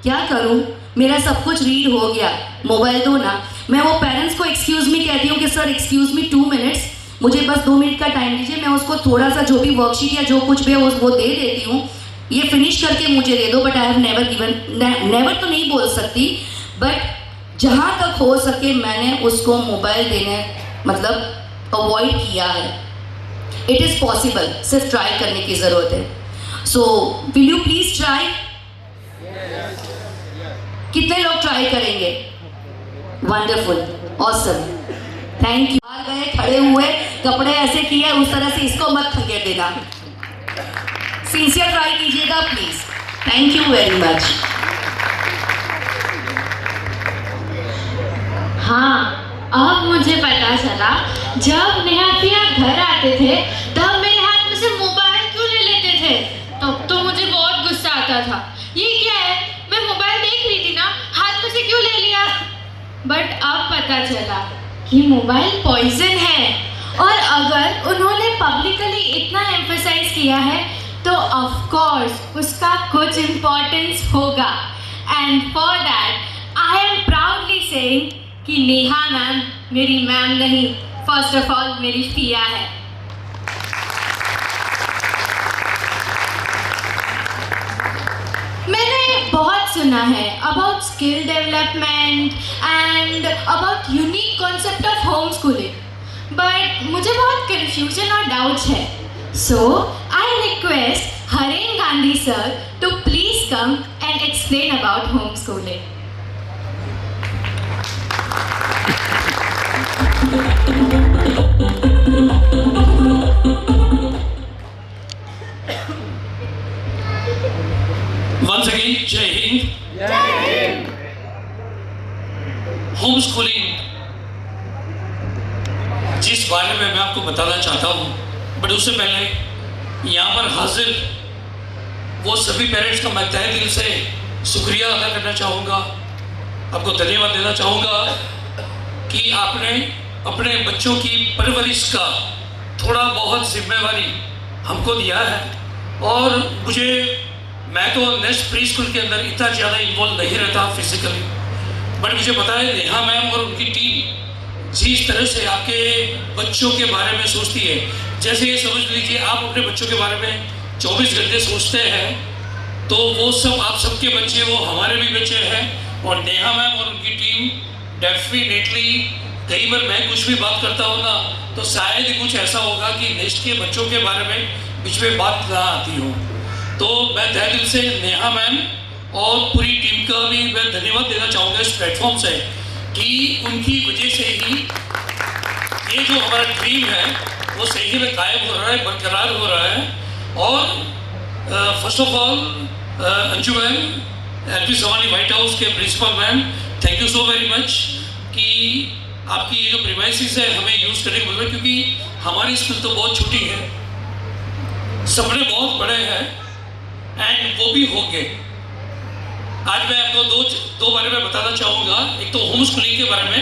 Speaker 4: क्या करूँ, मेरा सब कुछ रीड हो गया, मोबाइल दो ना। मैं वो पेरेंट्स को एक्सक्यूज़ मी कहती हूँ कि सर एक्सक्यूज़ मी 2 मिनट्स, मुझे बस 2 मिनट का टाइम दीजिए, मैं उसको थोड़ा सा जो भी वर्कशीट या जो कुछ भी है वो दे देती हूँ, ये फिनिश करके मुझे दे दो। But I have never given, never तो नहीं बोल सकती, बट जहाँ तक हो सके मैंने उसको मोबाइल देने मतलब अवॉइड किया है। इट इज़ पॉसिबल, सिर्फ ट्राई करने की ज़रूरत है। So will you please try? कितने लोग ट्राई करेंगे? Wonderful, awesome, thank you. बाहर गए, खड़े हुए, कपड़े ऐसे किए, उस तरह से इसको मत खंगेर देना। सिंसियर ट्राई कीजिएगा please. Thank you very much.
Speaker 1: हाँ, अब मुझे पता चला, जब नेहा पिया घर आते थे तब मेरे हाथ में से मोबाइल क्यों ले लेते थे। तब तो मुझे बहुत गुस्सा आता था, ये क्या है, मैं मोबाइल देख रही थी ना, हाथ में से क्यों ले लिया। बट अब पता चला कि मोबाइल पॉइजन है, और अगर उन्होंने पब्लिकली इतना एम्फसाइज किया है तो ऑफ कोर्स उसका कुछ इम्पोर्टेंस होगा। And for that I am proudly saying कि नेहा मैम मेरी मैम नहीं, फर्स्ट ऑफ ऑल मेरी पिया है। मैंने बहुत सुना है about skill development and about unique concept of home schooling, but मुझे बहुत कंफ्यूजन और डाउट्स है। So I request Haren Gandhi sir to please come and explain about home schooling.
Speaker 5: Once again, जय हिंद। होम स्कूलिंग जिस बारे में मैं आपको बताना चाहता हूँ, बट उससे पहले यहाँ पर हाजिर वो सभी पेरेंट्स का मैं तहे दिल से शुक्रिया अदा करना चाहूँगा, आपको धन्यवाद देना चाहूँगा कि आपने अपने बच्चों की परवरिश का थोड़ा बहुत जिम्मेवारी हमको दिया है। और मैं तो नेक्स्ट प्री स्कूल के अंदर इतना ज़्यादा इन्वॉल्व नहीं रहता फिजिकली, बट मुझे पता है नेहा मैम और उनकी टीम जिस तरह से आपके बच्चों के बारे में सोचती है, जैसे ये समझ लीजिए आप अपने बच्चों के बारे में 24 घंटे सोचते हैं, तो वो सब आप सबके बच्चे वो हमारे भी बच्चे हैं। और नेहा मैम और उनकी टीम डेफिनेटली, कई बार मैं कुछ भी बात करता हूँ ना, तो शायद ही कुछ ऐसा होगा कि नेक्स्ट के बच्चों के बारे में बीच में बात ना आती हो। तो मैं तहे दिल से नेहा मैम और पूरी टीम का भी मैं धन्यवाद देना चाहूँगा इस प्लेटफॉर्म से, कि उनकी वजह से ही ये जो हमारा ड्रीम है वो सही में कायम हो रहा है, बरकरार हो रहा है। और first of all Anju ma'am, LP Savani white house के principal ma'am, thank you so very much कि आपकी ये जो प्रीमाइसिस है हमें यूज़ करने को मिल रहा है, क्योंकि हमारी स्कूल तो बहुत छोटी है, सपने बहुत बड़े हैं एंड वो भी होंगे। आज मैं आपको दो बारे में बताना चाहूँगा। एक तो होम स्कूलिंग के बारे में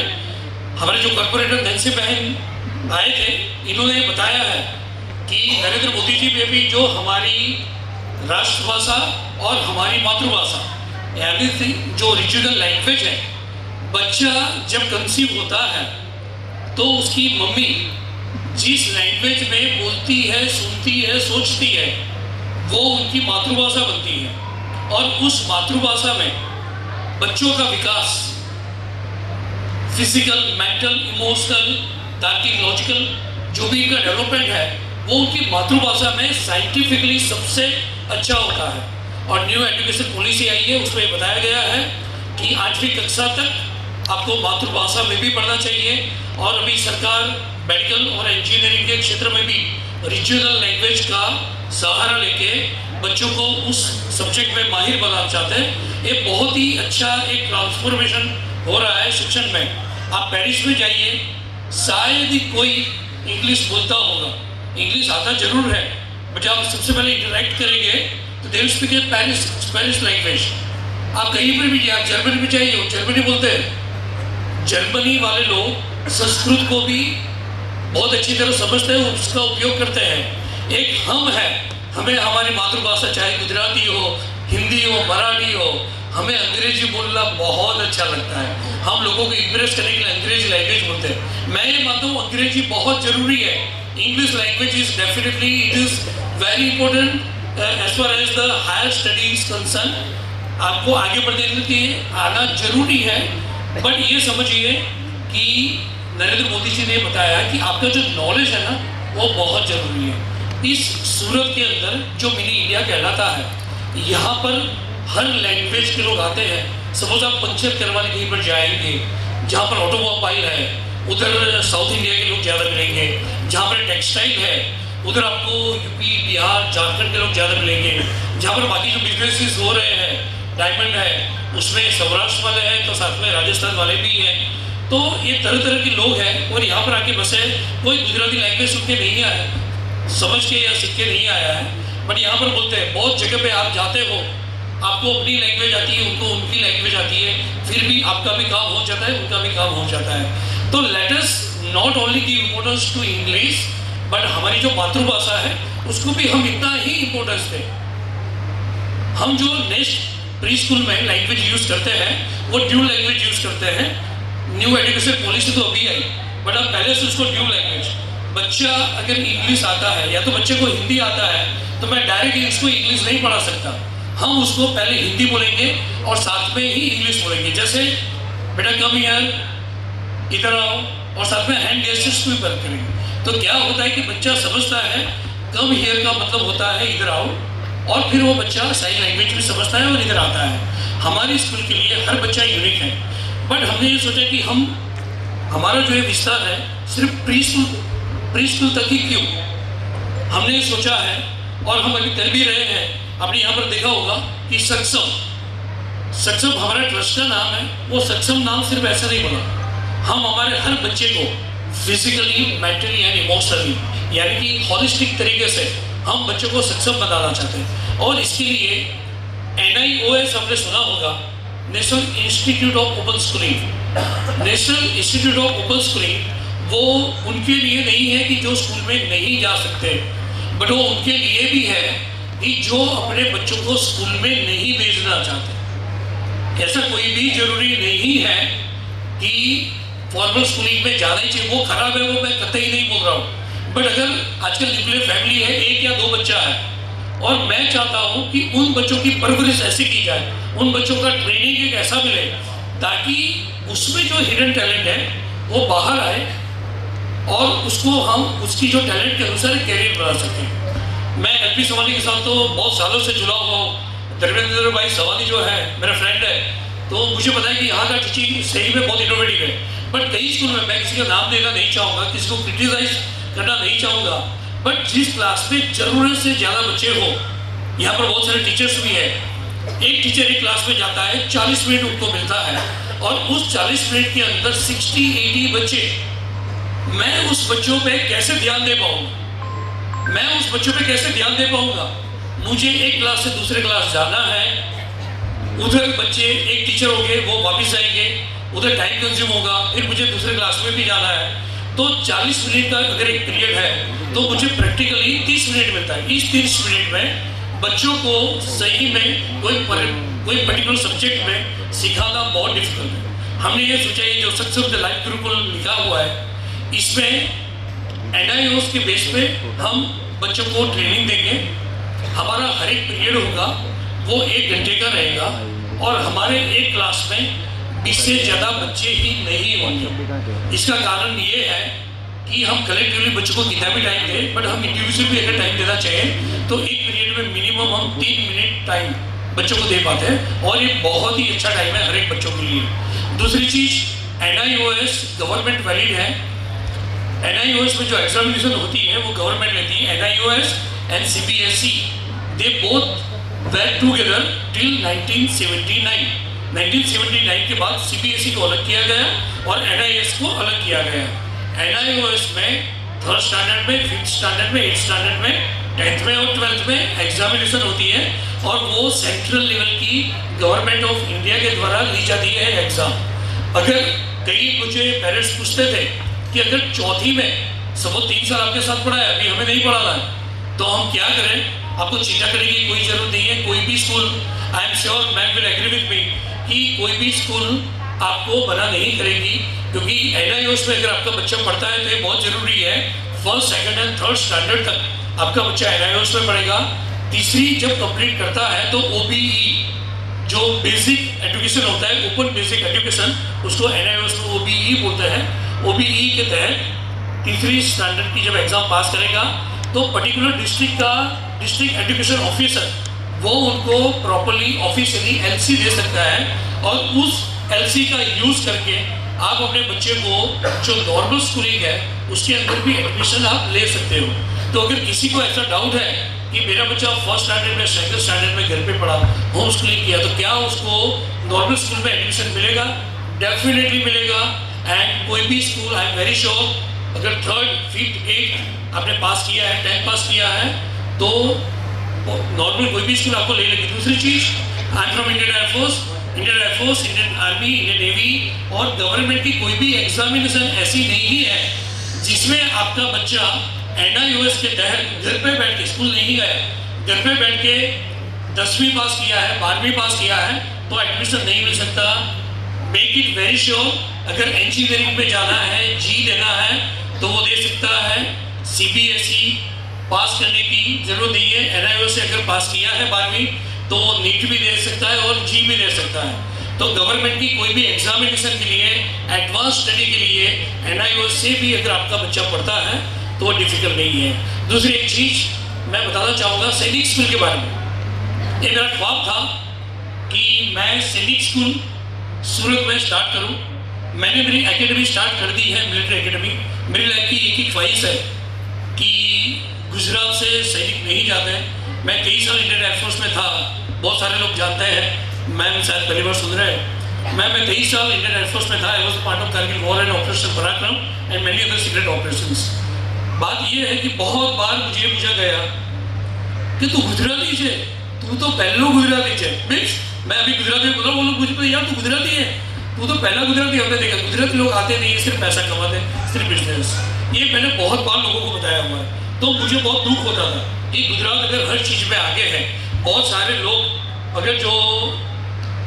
Speaker 5: हमारे जो कॉर्पोरेटर नैन्सी बहन आए थे, इन्होंने बताया है कि नरेंद्र मोदी जी में भी जो हमारी राष्ट्रभाषा और हमारी मातृभाषा एवरीथिंग जो रीजनल लैंग्वेज है, बच्चा जब कंसीव होता है तो उसकी मम्मी जिस लैंग्वेज में बोलती है, सुनती है, सोचती है, वो उनकी मातृभाषा बनती है। और उस मातृभाषा में बच्चों का विकास फिजिकल, मेंटल, इमोशनल, तार्किक, लॉजिकल जो भी इनका डेवलपमेंट है वो उनकी मातृभाषा में साइंटिफिकली सबसे अच्छा होता है। और न्यू एजुकेशन पॉलिसी आई है, उसमें बताया गया है कि 8वीं कक्षा तक आपको मातृभाषा में भी पढ़ना चाहिए। और अभी सरकार मेडिकल और इंजीनियरिंग के क्षेत्र में भी रीजनल लैंग्वेज का सहारा लेके बच्चों को उस सब्जेक्ट में माहिर बनाना चाहते हैं। ये बहुत ही अच्छा एक ट्रांसफॉर्मेशन हो रहा है शिक्षण में। आप पेरिस में जाइए, शायद ही कोई इंग्लिश बोलता होगा, इंग्लिश आता जरूर है, बट आप सबसे पहले इंटरेक्ट करेंगे तो they will speak Spanish language. आप कहीं पर भी जाए, जर्मनी में जाइए, जर्मनी बोलते हैं। जर्मनी वाले लोग संस्कृत को भी बहुत अच्छी तरह समझते हैं, उसका उपयोग करते हैं। एक हम है, हमें हमारी मातृभाषा चाहे गुजराती हो, हिंदी हो, मराठी हो, हमें अंग्रेजी बोलना बहुत अच्छा लगता है। हम लोगों को इम्प्रेस करने के लिए अंग्रेजी लैंग्वेज बोलते हैं। मैं ये मानता हूँ अंग्रेजी बहुत जरूरी है। English language is definitely it is very important as far as the higher studies concern. आपको आगे बढ़ने के लिए आना जरूरी है, बट ये समझिए कि नरेंद्र मोदी जी ने बताया कि आपका जो नॉलेज है ना वो बहुत ज़रूरी है। इस सूरत के अंदर जो मिनी इंडिया कहलाता है, यहाँ पर हर लैंग्वेज के लोग आते हैं। सपोज आप पंचर करवाने कहीं पर जाएंगे, जहाँ पर ऑटोमोबाइल है उधर साउथ इंडिया के लोग ज़्यादा मिलेंगे। जहाँ पर टेक्सटाइल है उधर आपको यूपी, बिहार, झारखंड के लोग ज़्यादा मिलेंगे। जहाँ पर बाकी जो बिजनेसेस हो रहे हैं, डायमंड है उसमें सौराष्ट्र वाले हैं, तो साथ में राजस्थान वाले भी हैं। तो ये तरह तरह के लोग हैं और यहाँ पर आके बसे। कोई गुजराती लैंग्वेज सुन के नहीं आया, समझ के या सीख के नहीं आया है, बट यहाँ पर बोलते हैं। बहुत जगह पे आप जाते हो, आपको अपनी लैंग्वेज आती है, उनको उनकी लैंग्वेज आती है, फिर भी आपका भी काम हो जाता है, उनका भी काम हो जाता है। तो let us not only give importance to English, but हमारी जो मातृभाषा है उसको भी हम इतना ही इम्पोर्टेंस दें। हम जो नेक्स्ट प्री स्कूल में लैंग्वेज यूज़ करते हैं वो ड्यू लैंग्वेज यूज़ करते हैं। न्यू एजुकेशन पॉलिसी तो अभी आई, बट अब पहले से उसको ड्यू लैंग्वेज। बच्चा अगर इंग्लिश आता है या तो बच्चे को हिंदी आता है तो मैं डायरेक्ट उसको इंग्लिश नहीं पढ़ा सकता। हम उसको पहले हिंदी बोलेंगे और साथ में ही इंग्लिश बोलेंगे। जैसे बेटा कम हियर, इधर आओ, और साथ में हैंड गेस्टर्स भी बंद करेंगे। तो क्या होता है कि बच्चा समझता है कम हियर का मतलब होता है इधर आओ, और फिर वो बच्चा साइन लैंग्वेज भी समझता है और इधर आता है। हमारे स्कूल के लिए हर बच्चा यूनिक है, बट हमने ये सोचा कि हम हमारा जो ये विस्तार है सिर्फ प्री स्कूल तक ही क्यों। हमने ये सोचा है और हम अभी कर भी रहे हैं। आपने यहाँ पर देखा होगा कि सक्षम हमारा ट्रस्ट का नाम है। वो सक्षम नाम सिर्फ ऐसा नहीं बोला, हम हमारे हर बच्चे को फिजिकली, मेंटली एंड इमोशनली, यानी कि हॉलिस्टिक तरीके से हम बच्चों को सक्षम बनाना चाहते हैं। और इसके लिए NIOS आपने सुना होगा, national institute of open schooling. National institute of open schooling वो उनके लिए नहीं है कि जो स्कूल में नहीं जा सकते, बट वो उनके लिए भी है कि जो अपने बच्चों को स्कूल में नहीं भेजना चाहते। ऐसा कोई भी जरूरी नहीं है कि फॉर्मल स्कूलिंग में जाना ही चाहिए। वो खराब है, वो मैं कतई नहीं बोल रहा हूँ, बट अगर आजकल न्यूक्लियर फैमिली है, 1 या 2 बच्चा है, और मैं चाहता हूँ कि उन बच्चों की परवरिश ऐसी की जाए, उन बच्चों का ट्रेनिंग एक ऐसा मिले ताकि उसमें जो हिडन टैलेंट है वो बाहर आए और उसको हम उसकी जो टैलेंट के अनुसार कैरियर बना सकें। मैं LP सवानी के साथ तो बहुत सालों से जुड़ा हुआ हूँ। धर्मेंद्र भाई सवानी जो है मेरा फ्रेंड है, तो मुझे पता है कि यहाँ का टीचिंग सही में बहुत इनोवेटिव है। बट कई स्कूल में, मैं किसी का नाम देना नहीं चाहूँगा, किसी को क्रिटिसाइज करना नहीं चाहूँगा, बट जिस क्लास में ज़रूरत से ज़्यादा बच्चे हो, यहाँ पर बहुत सारे टीचर्स भी हैं। एक टीचर एक क्लास में जाता है, 40 मिनट उनको मिलता है, और उस 40 मिनट के अंदर 60-80 बच्चे, मैं उस बच्चों पे कैसे ध्यान दे पाऊँगा? मैं उस बच्चों पे कैसे ध्यान दे पाऊँगा? मुझे एक क्लास से दूसरे क्लास जाना है, उधर बच्चे एक टीचर होंगे, वो वापस आएंगे, उधर टाइम कंज्यूम होगा, फिर मुझे दूसरे क्लास में भी जाना है। तो 40 मिनट का अगर एक पीरियड है तो मुझे प्रैक्टिकली 30 मिनट मिलता है। इस 30 मिनट में बच्चों को सही में कोई पर्टिकुलर सब्जेक्ट में सिखाना बहुत डिफिकल्ट है। हमने ये सोचा ये जो सक्षम द लाइफ गुरुकुल लिखा हुआ है, इसमें NIOS के बेस पे हम बच्चों को ट्रेनिंग देंगे। हमारा हर एक पीरियड होगा वो 1 घंटे का रहेगा, और हमारे एक क्लास में 20 से ज़्यादा बच्चे ही नहीं होंगे। इसका कारण ये है कि हम कलेक्टिवली बच्चों को कितना भी टाइम दें, बट हम इंडिविजुअल भी अगर टाइम देना चाहिए तो एक पीरियड में मिनिमम हम 3 मिनट टाइम बच्चों को दे पाते हैं, और ये बहुत ही अच्छा टाइम है हर एक बच्चों के लिए। दूसरी चीज़, NIOS गवर्नमेंट वैलिड है। NIOS में जो एग्जामिनेशन होती है वो गवर्नमेंट लेती है। NIOS and CBSE they both work together till 1979। 1979 के बाद CBSE को अलग किया गया और NIOS को अलग किया गया। NIOS में 3rd स्टैंडर्ड में, 5th स्टैंडर्ड में, 8th स्टैंडर्ड में, 10th में और 12th में एग्जामिनेशन होती है, और वो सेंट्रल लेवल की गवर्नमेंट ऑफ इंडिया के द्वारा ली जाती है एग्जाम। अगर कई मुझे पेरेंट्स पूछते थे कि अगर चौथी में सब 3 साल आपके साथ पढ़ा है, अभी हमें नहीं पढ़ाना है, तो हम क्या करें? आपको चिंता करने की कोई जरूरत नहीं है। कोई भी school, I am sure ma'am will agree with me, कि कोई भी स्कूल आपको मना नहीं करेगी, क्योंकि NIOS में अगर आपका बच्चा पढ़ता है तो ये बहुत ज़रूरी है 1st, 2nd and 3rd standard तक आपका बच्चा NIOS में पढ़ेगा। तीसरी जब कंप्लीट करता है तो OBE जो बेसिक एजुकेशन होता है, ओपन बेसिक एजुकेशन, उसको NIOS में OBE बोलते हैं। OBE के तहत तीसरी स्टैंडर्ड की जब एग्ज़ाम पास करेगा तो पर्टिकुलर डिस्ट्रिक्ट का डिस्ट्रिक्ट एजुकेशन ऑफिसर वो उनको प्रॉपरली ऑफिशियली LC दे सकता है, और उस LC का यूज़ करके आप अपने बच्चे को जो नॉर्मल स्कूलिंग है उसके अंदर भी एडमिशन आप ले सकते हो। तो अगर किसी को ऐसा डाउट है कि मेरा बच्चा 1st स्टैंडर्ड में, 2nd स्टैंडर्ड में घर पे पढ़ा, होम स्कूलिंग किया, तो क्या उसको नॉर्मल स्कूल में एडमिशन मिलेगा? डेफिनेटली मिलेगा। एंड कोई भी school, I am very sure, अगर 3rd, 5th, 8th आपने पास किया है, 10th पास किया है, तो नॉर्मल कोई भी स्कूल आपको ले लेगी। दूसरी चीज़, I am from Indian air force, Indian army, Indian navy, और गवर्नमेंट की कोई भी एग्जामिनेशन ऐसी नहीं है जिसमें आपका बच्चा NIOS के तहत घर पे बैठ के, स्कूल नहीं गया, घर पे बैठ के 10वीं पास किया है, 12वीं पास किया है, तो एडमिशन नहीं मिल सकता। मेक इट वेरी श्योर, अगर इंजीनियरिंग में जाना है, जी देना है, तो वो दे सकता है। CBSE पास करने की जरूरत नहीं है। NIOS से अगर पास किया है 12वीं तो नीट भी दे सकता है और जी भी दे सकता है। तो गवर्नमेंट की कोई भी एग्जामिनेशन के लिए, एडवांस स्टडी के लिए NIOS से भी अगर आपका बच्चा पढ़ता है तो वो डिफिकल्ट नहीं है। दूसरी एक चीज़ मैं बताना चाहूँगा सैनिक स्कूल के बारे में। ये मेरा ख्वाब था कि मैं सैनिक स्कूल सूरत में स्टार्ट करूँ। मैंने मेरी एकेडमी स्टार्ट कर दी है, मिलिट्री एकेडमी। मेरी लाइफ की एक ही ख्वाहिश है कि गुजरात से सैनिक नहीं जाते हैं। मैं कई साल इंडियन एयरफोर्स में था, बहुत सारे लोग जानते हैं, मैम शायद पहली बार सुन रहे हैं। मैं 23 साल इंडियन एयरफोर्स में था। I was part of Kargil war and operation Parakram and many other secret operations. बात यह है कि बहुत बार मुझे पूछा गया कि तू गुजराती है, तू तो पहलो गुजराती है। मीन्स मैं अभी गुजराती में बोला, वो लोग मुझे यार तू गुजराती है, तू तो पहला गुजराती। हमने देखा गुजराती लोग आते नहीं, सिर्फ पैसा कमाते, सिर्फ बिजनेस। ये मैंने बहुत बार लोगों को बताया हुआ है। तो मुझे बहुत दुख होता था कि गुजरात अगर हर चीज़ में आगे है, बहुत सारे लोग अगर जो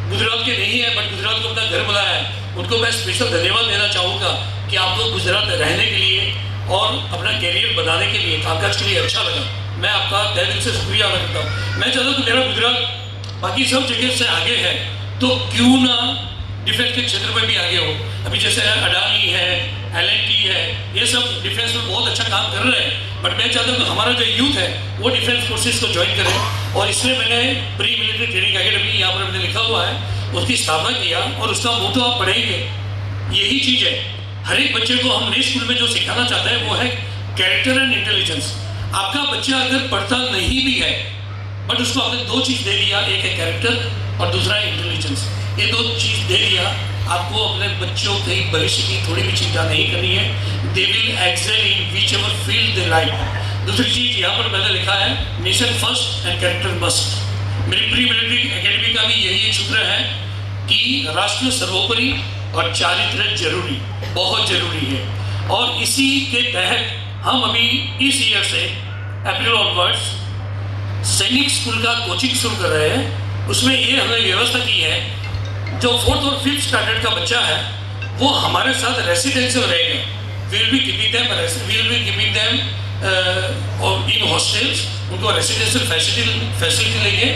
Speaker 5: गुजरात के नहीं है बट गुजरात को अपना घर बनाया है, उनको मैं स्पेशल धन्यवाद देना चाहूँगा कि आप लोग गुजरात रहने के लिए और अपना कैरियर बनाने के लिए, कामकाज के लिए अच्छा लगा। मैं आपका तहे दिल से शुक्रिया अदा करता हूँ। मैं चाहता हूँ कि मेरा गुजरात बाकी सब जगह से आगे है, तो क्यों ना डिफेंस के क्षेत्र में भी आगे हो। अभी जैसे अडानी है, L&T है, ये सब डिफेंस में बहुत अच्छा काम कर रहे हैं, बट मैं चाहता हूँ कि हमारा जो यूथ है वो डिफेंस फोर्सेस को ज्वाइन करे। और इसलिए मैंने प्री मिलिट्री ट्रेनिंग एकेडमी, यहाँ पर मैंने लिखा हुआ है, उसकी स्थापना किया। और उसका मोटो आप पढ़ेंगे, यही चीज़ है। हर एक बच्चे को हम नए स्कूल में जो सिखाना चाहते हैं वो है कैरेक्टर एंड इंटेलिजेंस। आपका बच्चा अगर पढ़ता नहीं भी है बट उसको आपने 2 चीज़ दे दिया, एक है कैरेक्टर और दूसरा है इंटेलिजेंस। ये 2 चीज़ दे दिया, आपको अपने बच्चों के भविष्य की थोड़ी भी चिंता नहीं करनी है। They will excel in whichever field they like. दूसरी चीज़ यहाँ पर मैंने लिखा है, nation first and character must. मेरी प्री मिलिट्री एकेडमी का भी यही एक सूत्र है कि राष्ट्र सर्वोपरि और चारित्र जरूरी, बहुत जरूरी है। और इसी के तहत हम अभी इस ईयर से अप्रैल ऑनवर्ड्स सैनिक स्कूल का कोचिंग शुरू कर रहे हैं। उसमें ये हमने व्यवस्था की है, जो 4th और 5th स्टैंडर्ड का बच्चा है वो हमारे साथ रेसिडेंशियल रहेगा। Will be giving them in hostels, उनको रेसिडेंशियल फैसिलिटी लेंगे।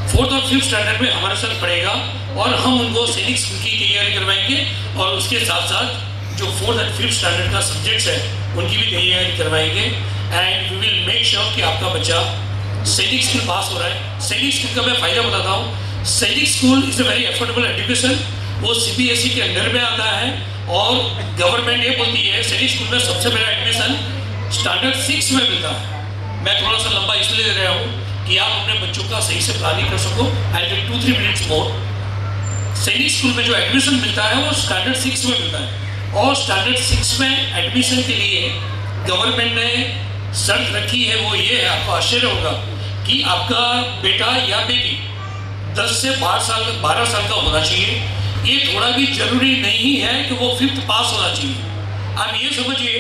Speaker 5: 4th और 5th स्टैंडर्ड में हमारे साथ पढ़ेगा। और हम उनको सैनिक स्कूल की तैयारी करवाएंगे और उसके साथ साथ जो 4th और 5th स्टैंडर्ड का सब्जेक्ट्स है उनकी भी तैयारी करवाएंगे and we will make sure कि आपका बच्चा सैनिक स्कूल पास हो रहा है। सैनिक स्कूल का मैं फ़ायदा बताता हूँ। सैनिक school is a very affordable education, वो CBSE के अंडर में आता है और गवर्नमेंट ये बोलती है सैनिक स्कूल में सबसे पहला एडमिशन स्टैंडर्ड 6 में मिलता है। मैं थोड़ा सा लंबा इसलिए दे रहा हूँ कि आप अपने बच्चों का सही से प्लानिंग कर सको। I take 2-3 minutes more. Sainik school में जो एडमिशन मिलता है वो स्टैंडर्ड 6 में मिलता है और स्टैंडर्ड 6 में एडमिशन के लिए गवर्नमेंट ने शर्त रखी है, वो ये है, आपको आश्चर्य होगा कि आपका बेटा या बेटी 10 से 12 साल का होना चाहिए। ये थोड़ा भी जरूरी नहीं है कि वो 5th पास होना चाहिए। आप ये समझिए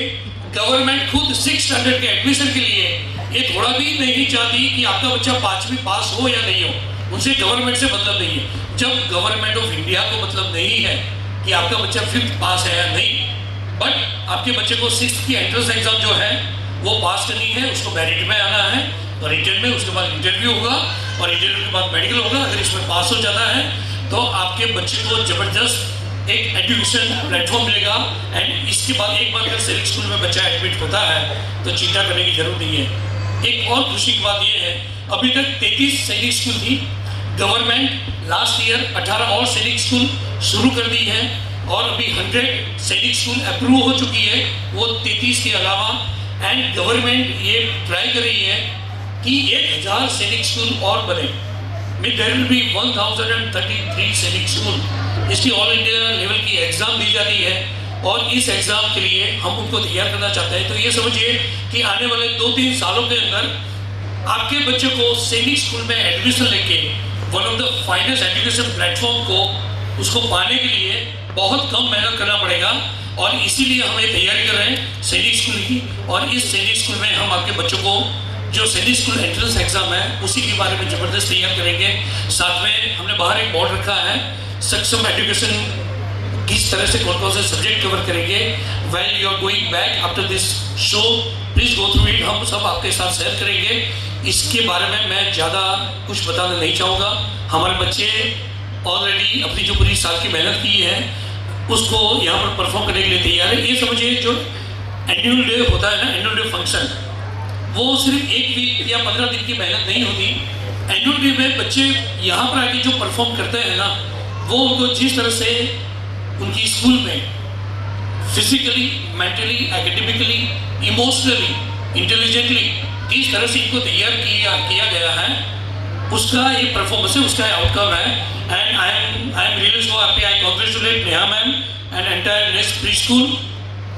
Speaker 5: गवर्नमेंट खुद 6th स्टैंडर्ड के एडमिशन के लिए ये थोड़ा भी नहीं चाहती कि आपका बच्चा 5वीं पास हो या नहीं हो। उनसे गवर्नमेंट से मतलब नहीं है। जब गवर्नमेंट ऑफ इंडिया को मतलब नहीं है कि आपका बच्चा 5th पास है या नहीं, बट आपके बच्चे को 6th की एंट्रेंस एग्जाम जो है वो पास करनी है, उसको मेरिट में आना है और रिटर्न में, उसके बाद इंटरव्यू होगा और इंटरव्यू के बाद मेडिकल होगा। अगर इसमें पास हो जाता है तो आपके बच्चे को ज़बरदस्त एक एजुकेशन प्लेटफॉर्म मिलेगा एंड इसके बाद एक बार अगर सैनिक स्कूल में बच्चा एडमिट होता है तो चिंता करने की जरूरत नहीं है। एक और खुशी की बात यह है, अभी तक 33 सैनिक स्कूल थी। गवर्नमेंट लास्ट ईयर 18 और सैनिक स्कूल शुरू कर दी है और अभी 100 सैनिक स्कूल अप्रूव हो चुकी है, वो 33 के अलावा। एंड गवर्नमेंट ये ट्राई कर रही है कि 1000 सैनिक स्कूल और बने। देयर विल बी 1033 सैनिक स्कूल। इसकी ऑल इंडिया लेवल की एग्ज़ाम दी जाती है और इस एग्ज़ाम के लिए हम उनको तैयार करना चाहते हैं। तो ये समझिए कि आने वाले 2-3 सालों के अंदर आपके बच्चे को सैनिक स्कूल में एडमिशन लेके one of the finest education platform को उसको पाने के लिए बहुत कम मेहनत करना पड़ेगा और इसीलिए हम ये तैयारी कर रहे हैं सैनिक स्कूल की। और इस सैनिक स्कूल में हम आपके बच्चों को जो सैनिक स्कूल एंट्रेंस एग्जाम है उसी के बारे में ज़बरदस्त तैयार करेंगे। साथ में हमने बाहर एक बोर्ड रखा है, सक्षम एजुकेशन किस तरह से कौन कौन से सब्जेक्ट कवर करेंगे। When you are going back after this show please go through it, हम सब आपके साथ शेयर करेंगे। इसके बारे में मैं ज़्यादा कुछ बताना नहीं चाहूँगा। हमारे बच्चे ऑलरेडी अपनी जो पूरी साल की मेहनत की है उसको यहाँ पर परफॉर्म करने के लिए तैयार है। ये समझिए जो एनुअल डे होता है ना, एनुअल डे फंक्शन, वो सिर्फ 1 वीक या 15 दिन की मेहनत नहीं होती। एनुअल डे में बच्चे यहाँ पर आके जो परफॉर्म करते हैं ना, वो उनको जिस तरह से उनकी स्कूल में physically, mentally, academically, emotionally, intelligently किस तरह से इनको तैयार किया गया है, उसका ये परफॉर्मेंस है, उसका आउटकम है। And I am really so happy. I congratulate Neha ma'am and entire next pre school.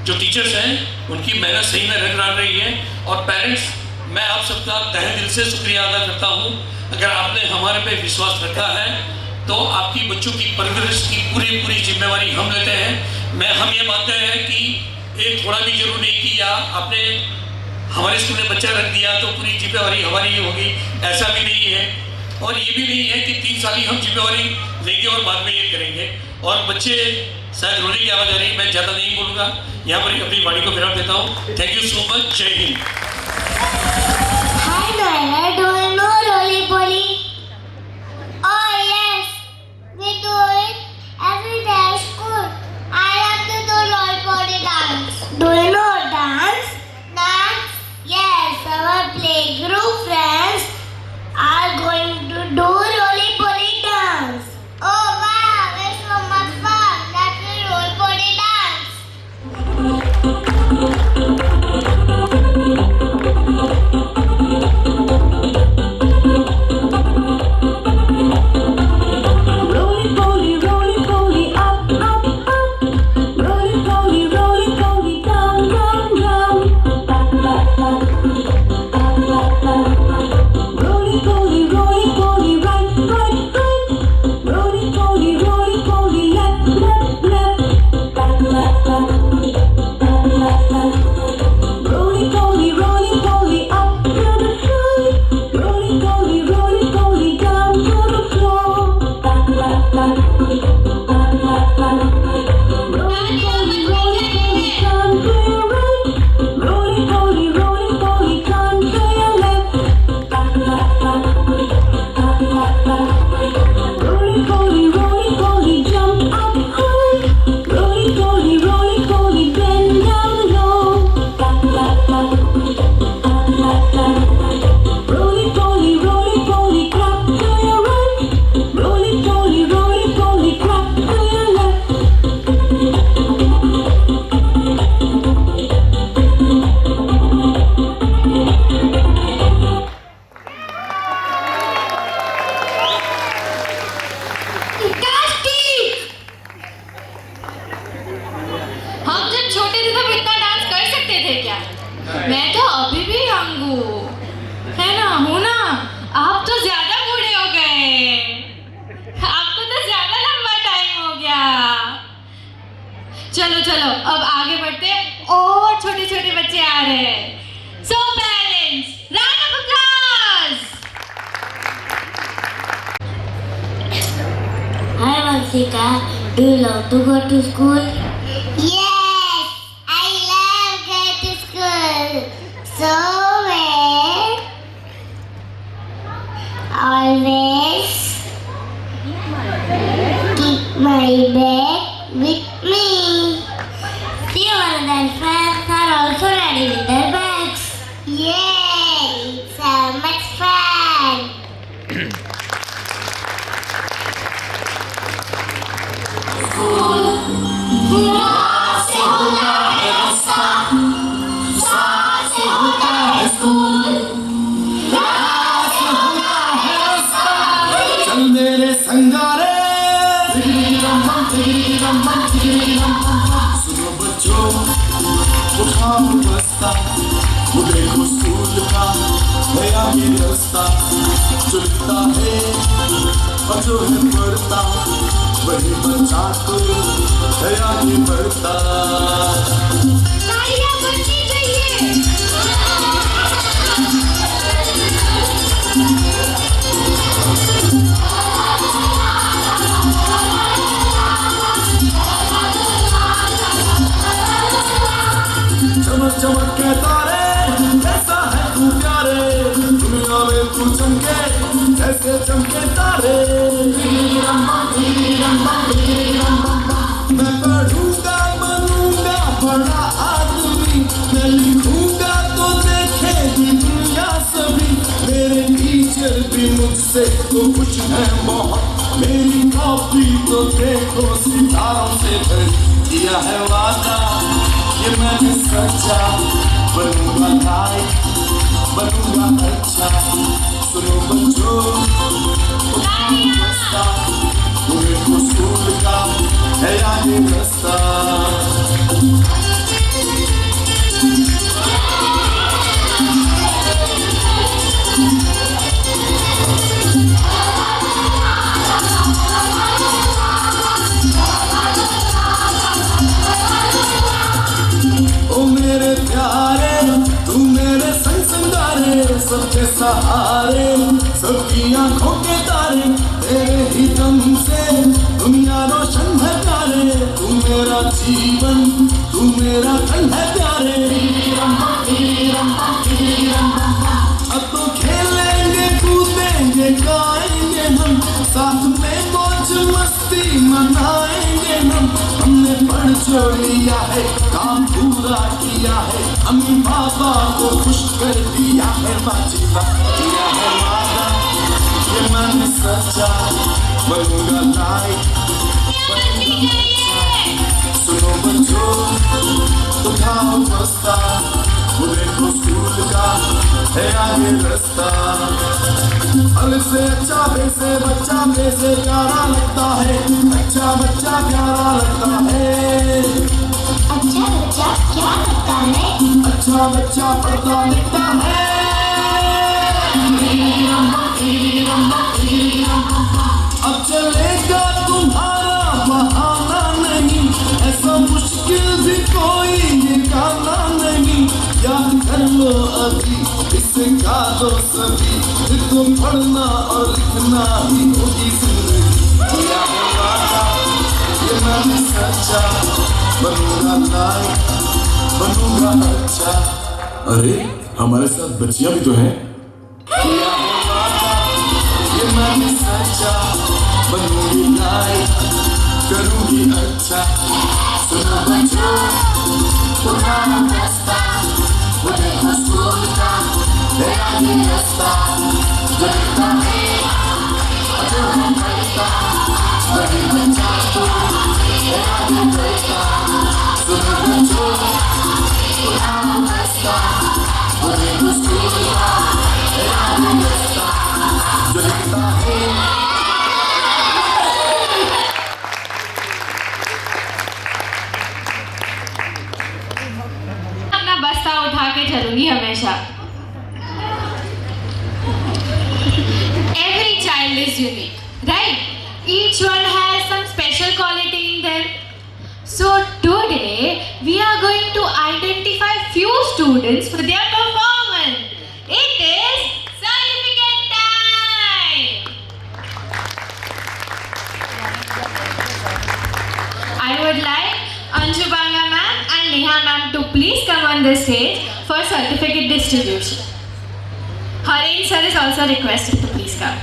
Speaker 5: जो टीचर्स हैं उनकी मेहनत सही में रंग डाल रही है। और पेरेंट्स, मैं आप सबका तहे दिल से शुक्रिया अदा करता हूँ। अगर आपने हमारे पे विश्वास रखा है तो आपकी बच्चों की परवरिश की पूरी जिम्मेवारी हम लेते हैं। हम ये मानते हैं कि एक थोड़ा भी जरूर नहीं किया, आपने हमारे स्कूल में बच्चा रख दिया तो पूरी जिम्मेवारी हमारी ही होगी, ऐसा भी नहीं है। और ये भी नहीं है कि 3 साल ही हम जिम्मेवारी लेंगे और बाद में ये करेंगे। और बच्चे शायद रोने की आवाज़ आ रही है, मैं ज़्यादा नहीं बोलूँगा, यहाँ पर अपनी वाणी को विराम देता हूँ। Thank you so much. जय Hind.
Speaker 2: Hi Noella, do you know Roly Poly? Oh yes, we do it every day at school. I love to do Roly Poly dance. Do you know dance? Dance? Yes, our playgroup friends are going to do Roly Poly dance. Oh wow, it's so much fun. Let's do Roly Poly dance.
Speaker 3: Thank you.
Speaker 1: चलो अब आगे बढ़ते हैं और छोटे छोटे बच्चे आ रहे हैं. So parents, round of applause.
Speaker 2: Hi Vansika, do you love to go to school? Yes, I love going to school. So well, always keep my bag with me. See, all their friends are also ready with their bags. Yay! It's so much fun.
Speaker 3: चल मेरे संगारे सुनो बच्चों उठाओ बस्ता वो देखो school का नया ये रास्ता चलता है और जो है पढ़ता वही बच्चा को नया ये बढ़ता.
Speaker 1: तालियां बजनी चाहिए.
Speaker 3: चमक चमक के तारे कैसा है तू प्यारे दुनिया में तू चमके जैसे चमके तारे. मैं पढ़ूंगा बनूंगा बड़ा आदमी मैं लिखूंगा तो देखेगी दुनिया सभी. मेरे टीचर भी मुझसे तो कुछ है बहुत मेरी कॉपी तो देखो सितारों से भरी. किया है वादा ये मैंने सच्चा बनूंगा लाइक बनूंगा अच्छा. सुनो बच्चों रास्ता पूरे को स्कूल का है आगे रास्ता. ओ मेरे प्यारे तू मेरे संग संगारे सबके सहारे सबकी आंखों के तारे तेरे ही दम से दुनिया रोशन है प्यारे. तू मेरा जीवन तू मेरा कल है प्यारे. अब तो खेलेंगे कूदेंगे गाएंगे हम साथ में मौज मस्ती मनाएंगे हम. हमने पढ़ छोड़िया है काम पूरा किया है अम्मी बाबा को खुश कर दिया है. बाजीबा किया है वादा ये मैंने सच्चा बनूंगा लाइक बनूंगा अच्छा. सुनो बच्चों उठाओ बस्ता वो देखो स्कूल का है आगे रास्ता. अलग से अच्छा बे से बच्चा बे से प्यारा लगता है. अच्छा बच्चा प्यारा लगता है.
Speaker 2: अच्छा बच्चा क्या लगता है?
Speaker 3: अच्छा बच्चा पढ़ता लिखता है. अब चलेगा तुम्हारा बहाना नहीं ऐसा मुश्किल भी कोई निकालना नहीं. याद कर लो अभी इससे गा दो सभी तुम पढ़ना और लिखना ही होगी जिंदगी. किया है वादा ये मैंने सच्चा बनूंगा लाइक बनूंगा अच्छा. अरे हमारे साथ बच्चियां भी तो हैं. किया है वादा ये मैंने सच्चा बनूंगी लाइक करूंगी अच्छा. सुनो बच्चों पुराना रास्ता वो देखो स्कूल का है आगे रास्ता. लगता है जो हम करता वही बच्चा को है आगे बढ़ता. सुनो बच्चों पुराना रास्ता वो देखो स्कूल का है आगे रास्ता. जो लिखता है
Speaker 1: अपना बस्ता उठा के चलूंगी हमेशा. Every child is unique, right? Each one has some special quality in them. So today we are going to identify few students for their performance. It is certificate time. I would like Anju Banga ma'am and Neha ma'am to please come on the stage for certificate distribution. Harin sir is also requested to please come.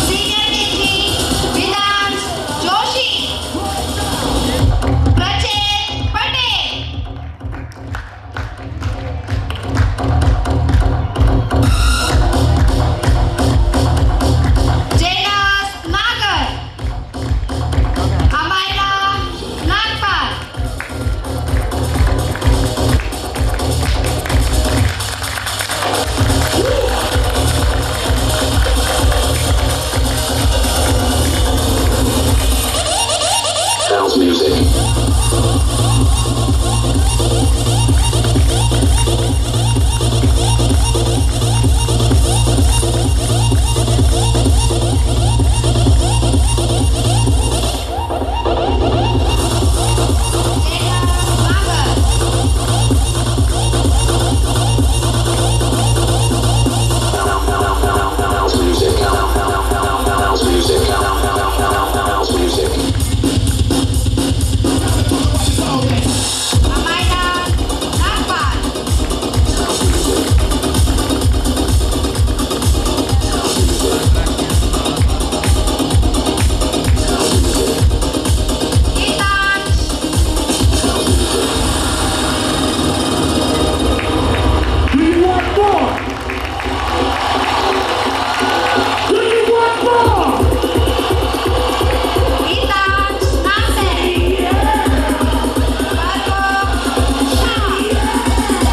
Speaker 2: Senior KG, Vedant Joshi, Prachit Patel. Jainas Nagar, Amaira Nagpal.
Speaker 7: House music.
Speaker 2: Jainas Nagar.
Speaker 7: House music. House music. House music.
Speaker 2: Amaira Nagpal. Vedant
Speaker 3: Do you want more? Do you want more?
Speaker 2: Vedant Nasir. Bhargav Shah.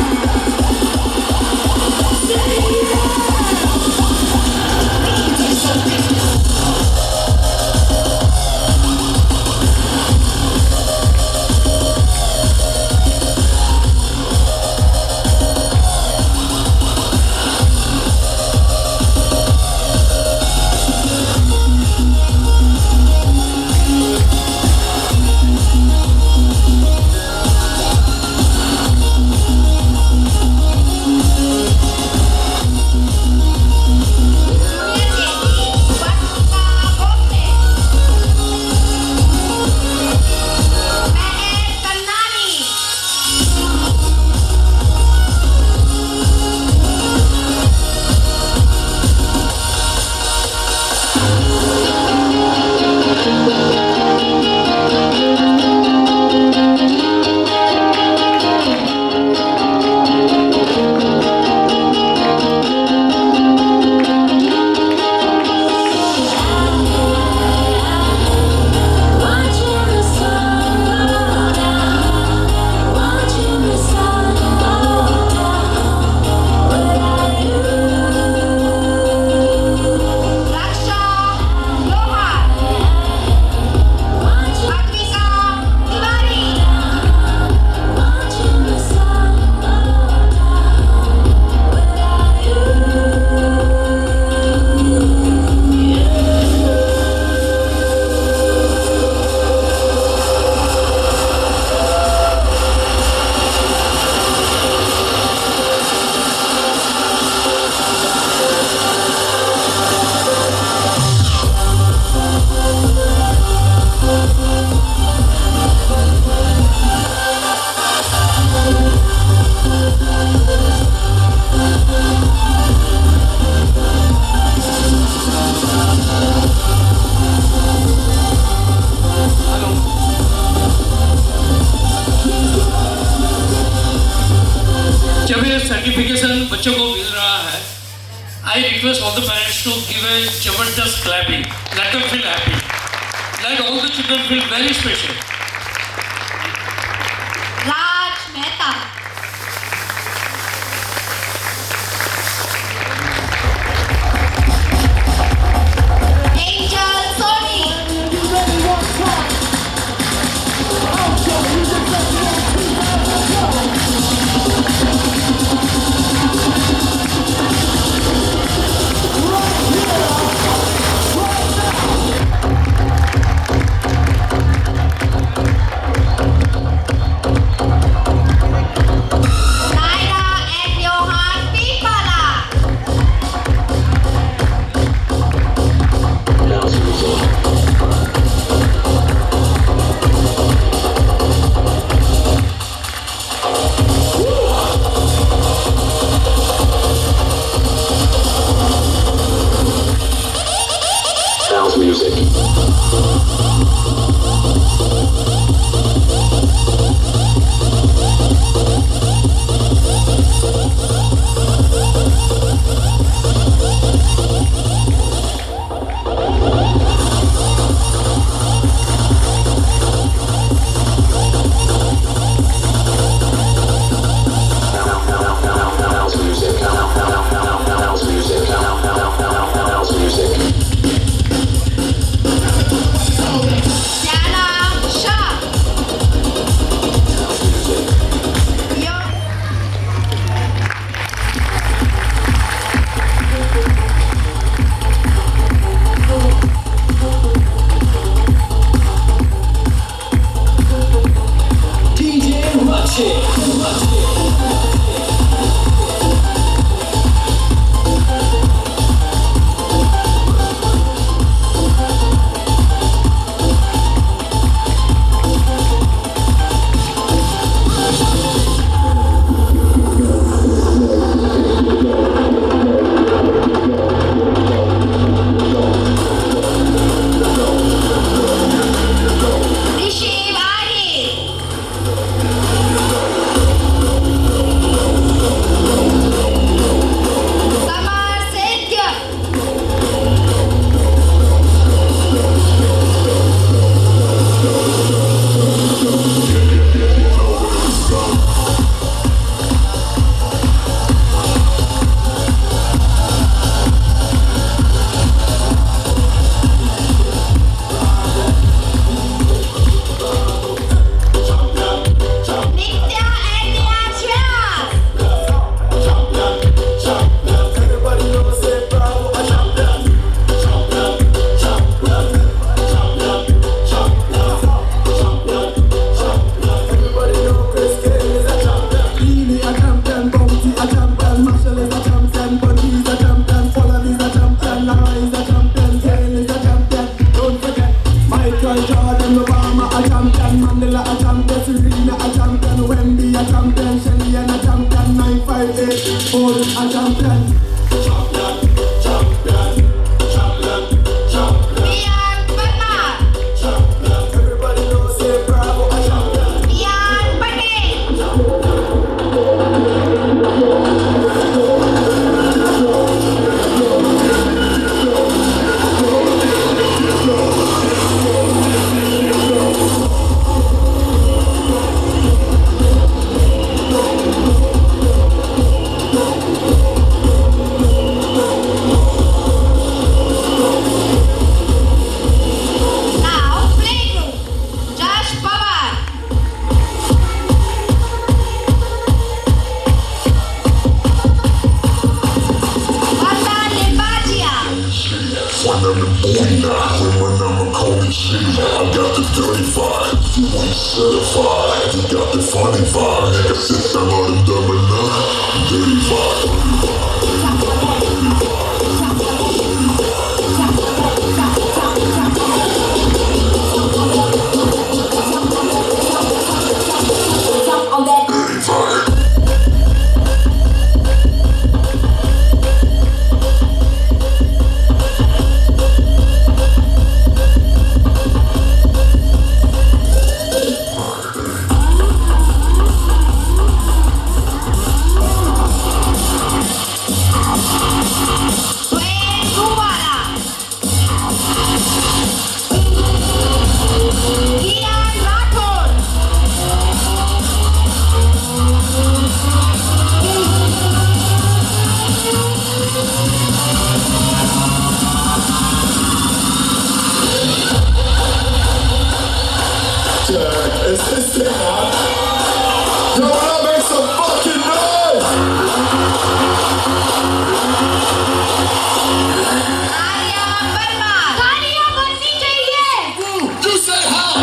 Speaker 2: Raksha Lohar. Advika Tiwari.
Speaker 5: जब ये certification बच्चों को मिल रहा है, I request all the parents to give a जबरदस्त clapping. Let them feel happy. Let all the children feel very special.
Speaker 2: Raj Mehta. Angel Soni.
Speaker 7: I'm the boy now. When I'm a cold city, I got the dirty vibe. You ain't certified, you got the funny vibe. Nigga sit down on the dumb enough. Dirty vibe.
Speaker 2: On that
Speaker 7: Dirty vibe.
Speaker 8: Is this thing on? Yo, now make some fucking noise!
Speaker 2: तालियां बजनी चाहिए।
Speaker 8: You say how?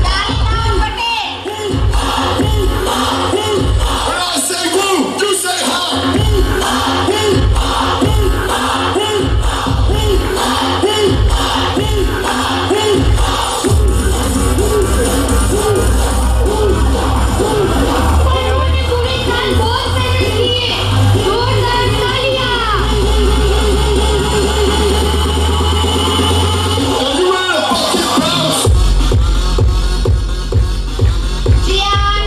Speaker 2: तालियां बटे।
Speaker 8: When I say woo, you say how?
Speaker 2: बड़ों ने पूरे साल बहुत मेहनत की है। जोरदार तालियां।
Speaker 8: Are you ready to fucking bounce?
Speaker 2: Kiyan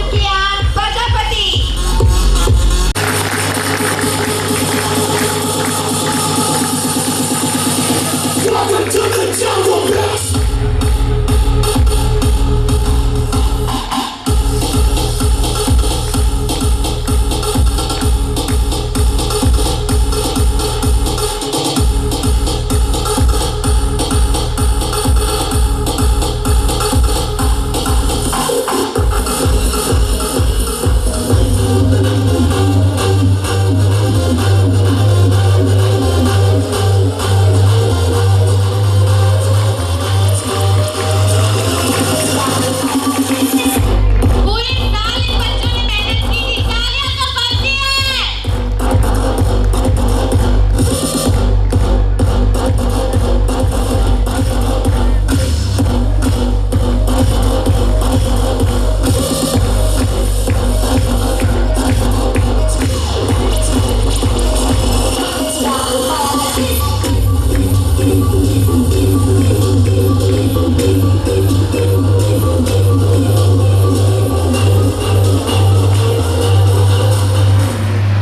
Speaker 2: Prajapati.
Speaker 8: Welcome to the Jungle Best!
Speaker 2: पूरे साल इन बच्चों ने मेहनत की थी। तालियां तो बजती हैं।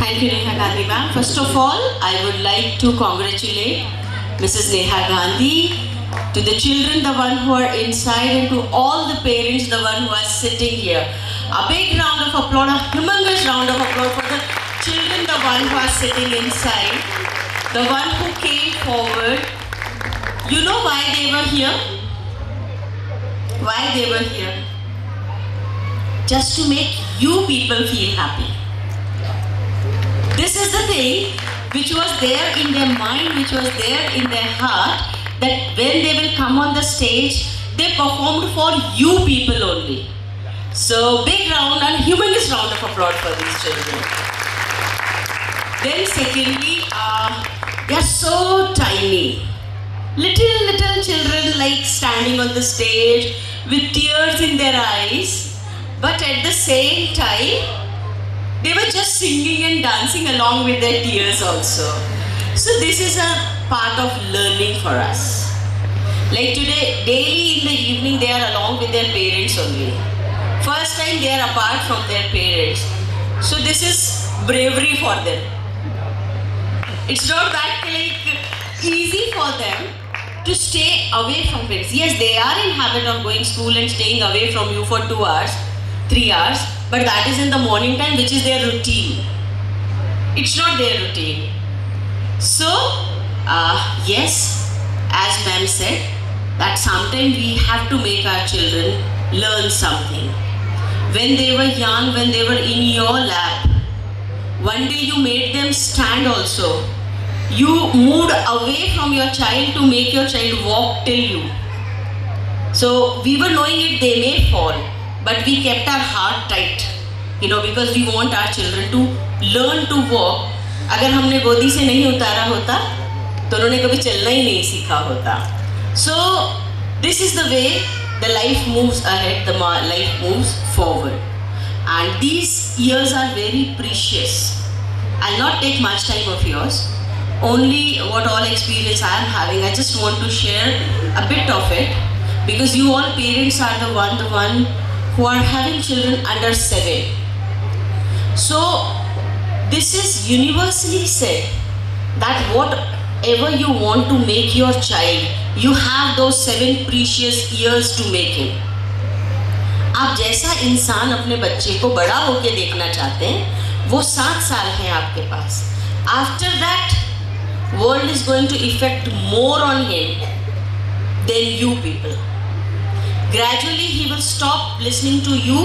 Speaker 4: Thank you, Neha Gandhi ma'am. First of all, I would like to congratulate Mrs. Neha Gandhi, to the children, the one who are inside, and to all the parents, the one who are sitting here. A big round of applause, a humongous round of applause for the children, the one who are sitting inside, the one who came forward. You know why they were here? Why they were here? Just to make you people feel happy. This is the thing which was there in their mind, which was there in their heart, that when they will come on the stage, they performed for you people only. So big round and humongous round of applause for these children. Then secondly, they are so tiny. Little children like standing on the stage with tears in their eyes, but at the same time, they were just singing and dancing along with their tears also. So this is a part of learning for us. Like today, daily in the evening, they are along with their parents only. First time they are apart from their parents. So this is bravery for them. It's not that like easy for them to stay away from parents. Yes, they are in habit of going school and staying away from you for 2 hours, 3 hours, but that is in the morning time, which is their routine. It's not their routine. So, yes, as ma'am said, that sometimes we have to make our children learn something. When they were young, when they were in your lap, one day you made them stand also. you moved away from your child to make your child walk till you. So we were knowing it, they may fall, but we kept our heart tight, because we want our children to learn to walk. अगर हमने गोदी से नहीं उतारा होता तो उन्होंने कभी चलना ही नहीं सीखा होता. So this is the way the life moves ahead, the life moves forward, and these years are very precious. I'll not take much time of yours. Only what all experience I am having, I just want to share a bit of it, because you all parents are the one who are having children under 7. So this is universally said that whatever you want to make your child, you have those 7 precious years to make him. आप जैसा इंसान अपने बच्चे को बड़ा होके देखना चाहते हैं, वो 7 साल है आपके पास. After that, world is going to affect more on him than you people. Gradually he will stop listening to you,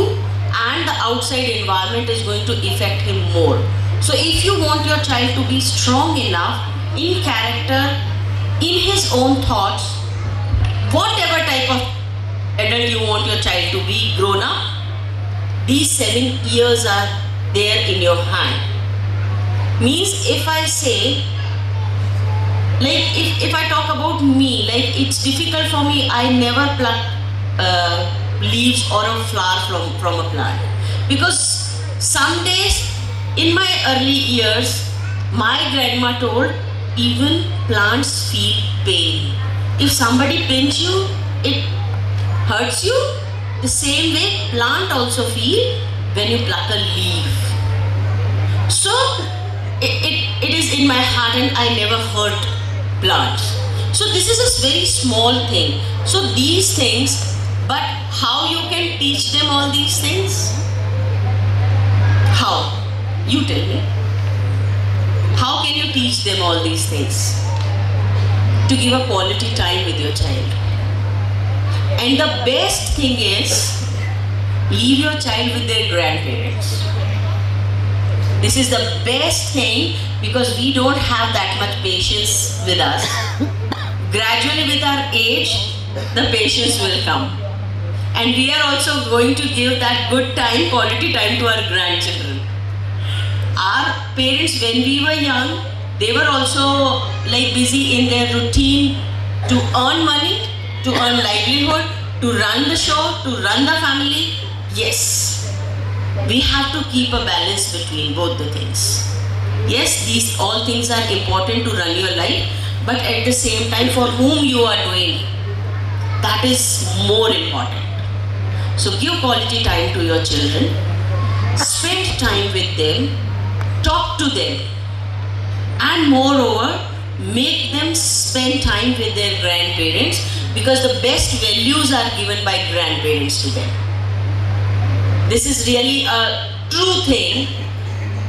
Speaker 4: and the outside environment is going to affect him more. So if you want your child to be strong enough in character, in his own thoughts, whatever type of adult you want your child to be grown up, these 7 years are there in your hand. Means if I say, like if I talk about me, like it's difficult for me, I never pluck leaves or a flower from a plant, because some days in my early years my grandma told even plants feel pain. If somebody pinch you, it hurts you. The same way plant also feel when you pluck a leaf. So it is in my heart, and I never hurt plants. So this is a very small thing. So these things, but how you can teach them all these things? How? You tell me. How can you teach them all these things? To give a quality time with your child. And the best thing is, leave your child with their grandparents. This is the best thing, because we don't have that much patience with us. Gradually with our age, the patience will come. And we are also going to give that good time, quality time to our grandchildren. Our parents, when we were young, they were also like busy in their routine to earn money, to earn livelihood, to run the show, to run the family. Yes, we have to keep a balance between both the things. Yes, these all things are important to run your life, but at the same time, for whom you are doing, that is more important. So give quality time to your children, spend time with them, talk to them, and moreover, make them spend time with their grandparents, because the best values are given by grandparents to them. This is really a true thing.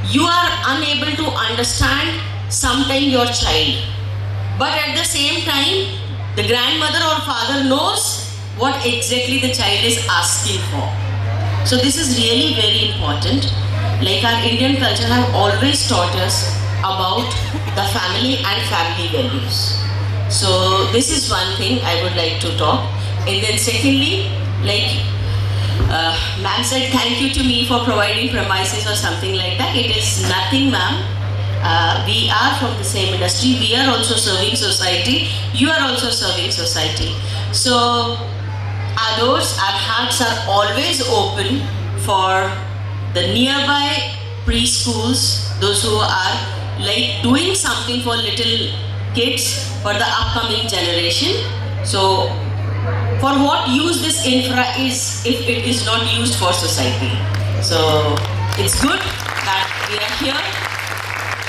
Speaker 4: You are unable to understand sometimes your child, but at the same time, the grandmother or father knows what exactly the child is asking for. So this is really very important. Like our Indian culture have always taught us about the family and family values. So this is one thing I would like to talk. And then secondly, like ma'am said thank you to me for providing premises or something like that. It is nothing, ma'am. We are from the same industry. We are also serving society. You are also serving society. So our doors, our hearts are always open for the nearby preschools, those who are like doing something for little kids, for the upcoming generation. So for what use this infra is if it is not used for society? So it's good that we are here.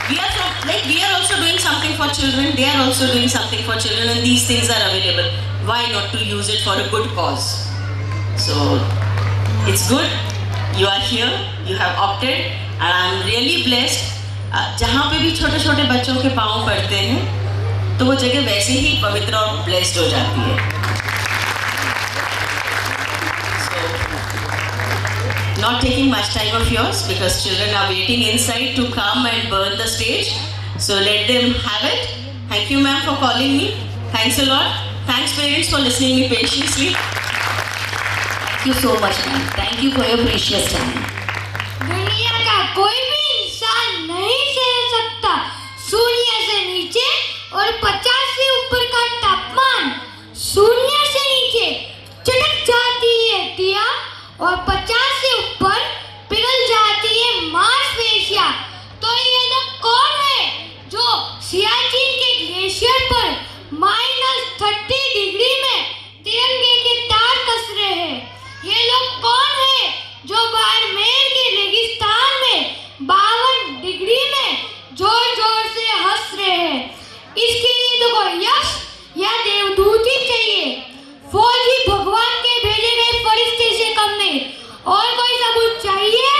Speaker 4: We are also doing something for children, they are also doing something for children, and these things are available. Why not to use it for a good cause? So it's good, you are here, you have opted, and I'm really blessed. जहाँ पे भी छोटे छोटे बच्चों के पाँव पड़ते हैं तो वो जगह वैसे ही पवित्र और ब्लेस्ड हो जाती है. Not taking much time of yours, because children are waiting inside to come and burn the stage. So let them have it. Thank you, ma'am, for calling me. Thanks a lot. Thanks, parents, for listening me patiently. Thank you so much, ma'am. Thank you for your precious time.
Speaker 2: दुनिया का कोई भी इंसान नहीं सह सकता शून्य से नीचे और 50 से ऊपर का तापमान। शून्य से नीचे चटक जाती है हड्डियाँ और 50 से ऊपर पिघल जाती है मांसपेशियाँ। तो ये लोग कौन है जो सियाचिन के ग्लेशियर पर -30 डिग्री में तिरंगे के तार कस रहे हैं? ये लोग कौन है जो बाड़मेर के रेगिस्तान में 52 डिग्री में जोर जोर से हंस रहे हैं? इसके लिए तो कोई यश या देवदूत ही चाहिए। फौजी भगवान के भेजे गए फरिश्ते से कम नहीं। और कोई सबूत चाहिए?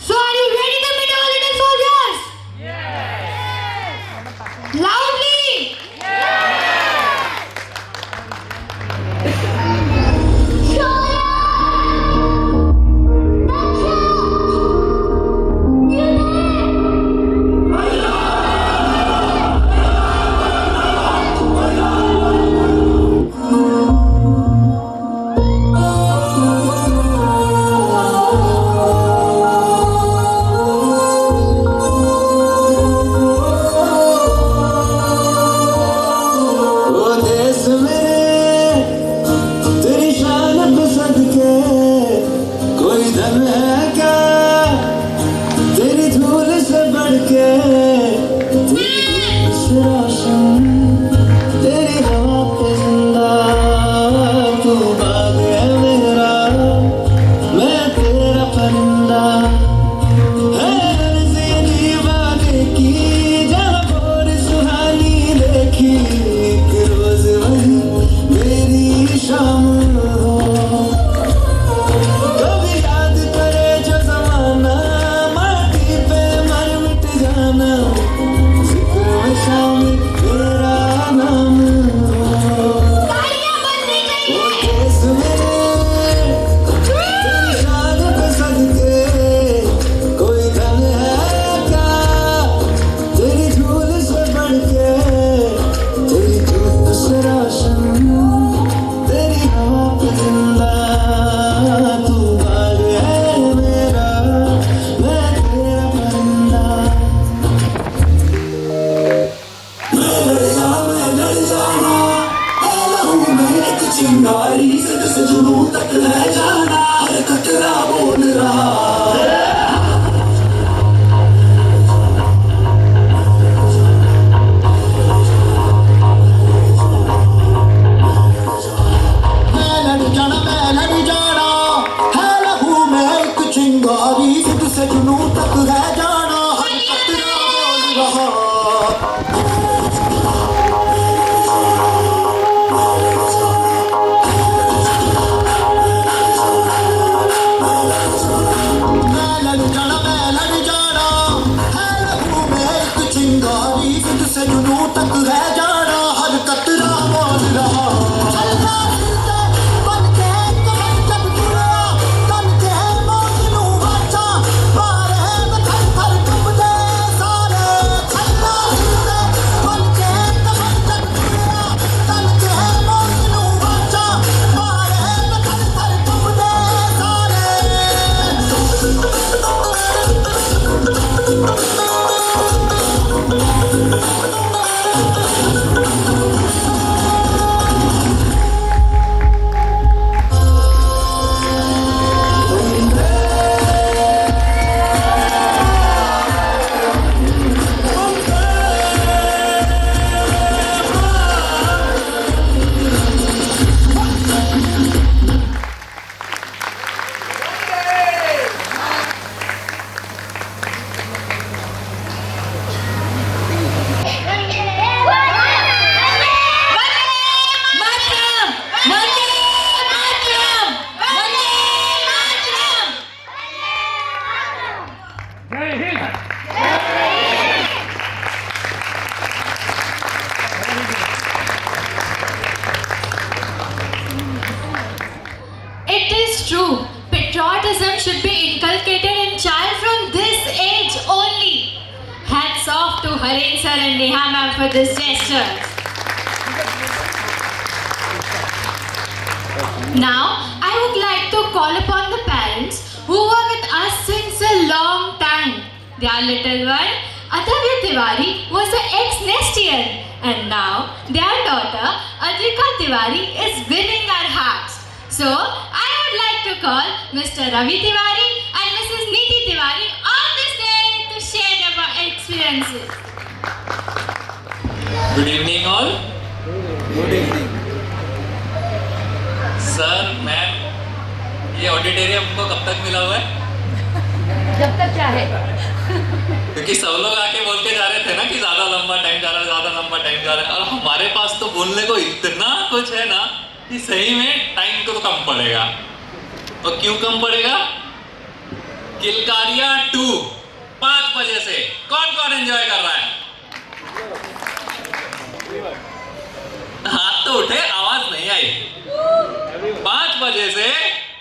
Speaker 2: So are you ready to meet our little soldiers? Loudly!
Speaker 3: ओ देश मेरे तेरी शान पे सदके कोई धन है क्या तेरी धूल से बढ़ के तेरी से रोशन तेरी हवा पे जिंदा तू बाग है मेरा मैं तेरा परिंदा है अर्ज़ी दीवाने की जहाँ भोर सुहानी देखी एक रोज वही मेरी शाम हो कभी याद करे जो जमाना माटी पे मर मिट जाना जिक्र में शामिल मेरा नाम हो
Speaker 2: तालियां बजनी चाहिए।
Speaker 3: ओ देश मेरे तेरी शान पे सदके कोई धन है क्या तेरी धूल से बढ़ के तेरी धूप से रोशन तेरी हवा पे जिंदा तू बाग है मेरा मैं तेरा परिंदा
Speaker 8: मैं लड़ जाना ऐला हूँ मैं एक चिंगारी सिर से जुनून तक ले जाना हर कतरा बोल रहा मैं लड़ जाना है लहू मैं एक चिंगारी सिर से जुनून तक है जाना हर कतरा बोल रहा मैं लड़ जाना है लहू में एक चिंगारी जिद से जुनून तक रह जाना हर कतरा बोल रहा चलना फिरते बन के कमर जब तुरा तन के मौज नू वाचा बारे में थर थर कंबदे सारे चलना फिरते बन के कमर जब तुरा तन के मौज नू वाचा बारे में थर थर कंबदे सारे
Speaker 1: to Haren sir and Neha ma'am for this gesture. Now, I would like to call upon the parents who were with us since a long time. Their little one, Adavya Tiwari, was the ex-nest year, and now their daughter, Adrika Tiwari, is winning our hearts. So, I would like to call Mr. Ravi Tiwari and Mrs. Neeti Tiwari on the stage to share their experiences.
Speaker 9: Good evening all.
Speaker 3: Good evening.
Speaker 9: Sir ma'am, ये auditorium को कब तक मिला हुआ है?
Speaker 4: जब तक चाहे।
Speaker 9: क्योंकि सब लोग आके बोल के जा रहे थे ना कि ज्यादा लंबा टाइम जा रहा है, ज्यादा लंबा टाइम जा रहा है, और हमारे पास तो बोलने को इतना कुछ है ना कि सही में टाइम को तो कम पड़ेगा। तो क्यों कम पड़ेगा? किलकारिया 2 5 बजे से कौन कौन एंजॉय कर रहा है? हाथ तो उठे, आवाज नहीं आई। 5 बजे से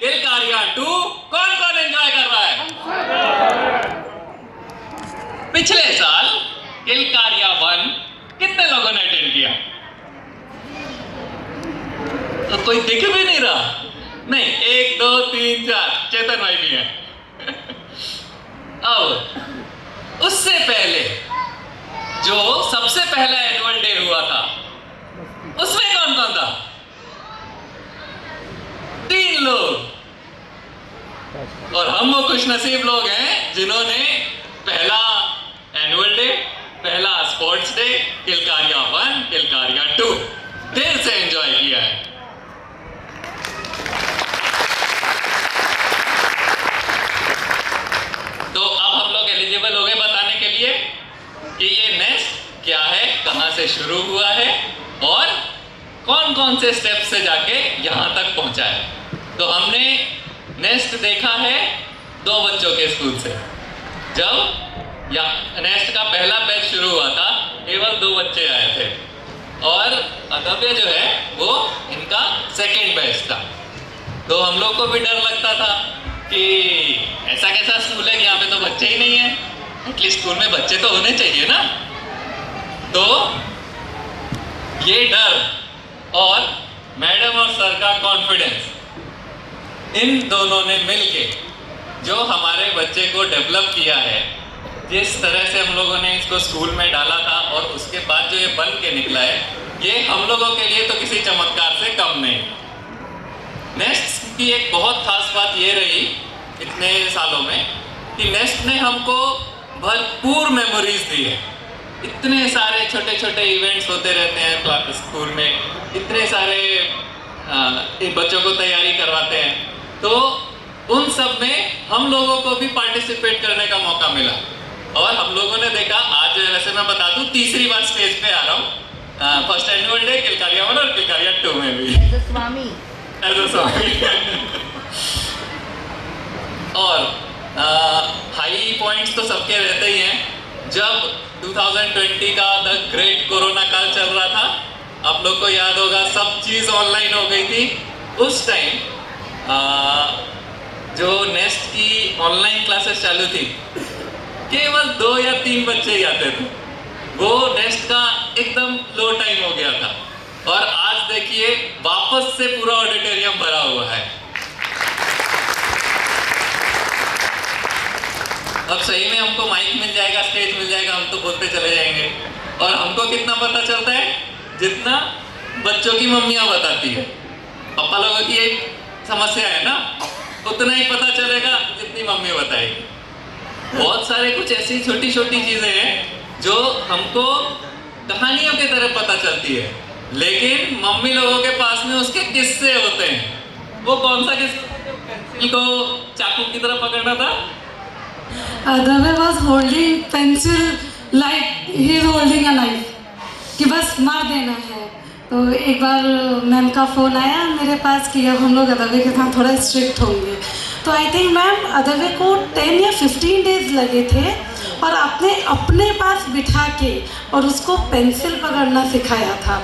Speaker 9: किलकारिया 2 कौन कौन एंजॉय कर रहा है? पिछले साल किलकारिया 1 कितने लोगों ने अटेंड किया? तो कोई दिख भी नहीं रहा। नहीं, 1 2 3 4 चेतन भाई भी है। अब उससे पहले जो सबसे पहला एनुअल डे हुआ था, उसमें कौन कौन था? 3 लोग। और हम वो खुशनसीब लोग हैं जिन्होंने पहला एनुअल डे, पहला स्पोर्ट्स डे, किलकारिया 1, किलकारिया 2 दिल से एंजॉय किया है। तो अब हम लोग एलिजिबल हो गए बताने के लिए कि ये नेस्ट क्या है, कहां से शुरू हुआ है और कौन कौन से स्टेप से जाके यहां तक पहुंचा है। तो हमने नेस्ट देखा है 2 बच्चों के स्कूल से। जब नेस्ट का पहला बैच शुरू हुआ था, केवल 2 बच्चे आए थे और अदव्य जो है वो इनका सेकेंड बैच था। तो हम लोग को भी डर लगता था कि ऐसा कैसा स्कूल है कि यहाँ पे तो बच्चे ही नहीं है, एटलीस्ट स्कूल में बच्चे तो होने चाहिए ना। तो ये डर और मैडम और सर का कॉन्फिडेंस, इन दोनों ने मिलके जो हमारे बच्चे को डेवलप किया है, जिस तरह से हम लोगों ने इसको स्कूल में डाला था और उसके बाद जो ये बन के निकला है, ये हम लोगों के लिए तो किसी चमत्कार से कम नहीं। नेस्ट की एक बहुत खास बात ये रही इतने सालों में कि नेस्ट ने हमको भरपूर मेमोरीज दी है। इतने सारे छोटे छोटे इवेंट्स होते रहते हैं स्कूल में, इतने सारे बच्चों को तैयारी करवाते हैं, तो उन सब में हम लोगों को भी पार्टिसिपेट करने का मौका मिला। और हम लोगों ने देखा, आज वैसे मैं बता दूं, तीसरी बार स्टेज पे आ रहा हूँ। फर्स्ट एनुअल डे किलकारिया 1 और किलकारिया 2 में भी एज अ स्वामी। और हाई पॉइंट्स तो सबके रहते ही हैं। जब 2020 का द ग्रेट कोरोना काल चल रहा था, आप लोग को याद होगा सब चीज़ ऑनलाइन हो गई थी। उस टाइम जो नेस्ट की ऑनलाइन क्लासेस चालू थी, केवल 2 या 3 बच्चे ही आते थे। वो नेस्ट का एकदम लो टाइम हो गया था और आज देखिए वापस से पूरा ऑडिटोरियम भरा हुआ है। अब सही में हमको माइक मिल जाएगा, स्टेज मिल जाएगा, हम तो बोलते चले जाएंगे। और हमको कितना पता चलता है? जितना बच्चों की मम्मियाँ बताती है। पापा लोगों की एक समस्या है ना, उतना ही पता चलेगा जितनी मम्मी बताएगी। बहुत सारे कुछ ऐसी छोटी छोटी चीजें हैं जो हमको कहानियों की तरह पता चलती है, लेकिन मम्मी लोगों के पास में उसके किस्से होते हैं। वो कौन सा किस्सा को चाकू की तरह पकड़ना था?
Speaker 10: Adave was holding pencil like he is holding a knife, कि बस मार देना है। तो एक बार मैम का फ़ोन आया मेरे पास कि अब हम लोग अदवे के साथ थोड़ा स्ट्रिक्ट होंगे। तो आई थिंक मैम अदवे को 10 या 15 डेज लगे थे और आपने अपने पास बिठा के और उसको पेंसिल पकड़ना सिखाया था।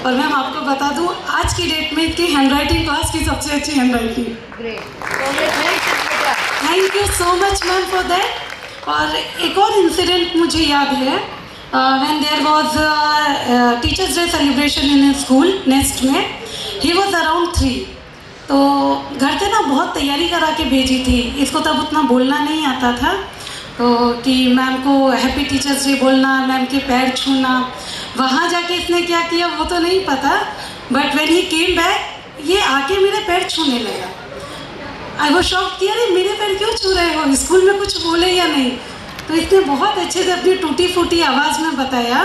Speaker 10: और मैम आपको बता दूं, आज की डेट में इसकी हैंडराइटिंग क्लास की सबसे अच्छी handwriting. Thank you so much ma'am for that. और एक और इंसिडेंट मुझे याद है, when there was Teachers Day celebration in his school, nest में, he was around 3. तो घर से ना बहुत तैयारी करा के भेजी थी, इसको तब उतना बोलना नहीं आता था, तो कि मैम को हैप्पी टीचर्स डे बोलना, मैम के पैर छूना. वहाँ जाके इसने क्या किया वो तो नहीं पता, but when he came back ये आके मेरे पैर छूने लगा. आई वो शॉक किया, अरे मेरे पैर क्यों छू रहे हो, स्कूल में कुछ बोले या नहीं. तो इसने बहुत अच्छे से अपनी टूटी फूटी आवाज़ में बताया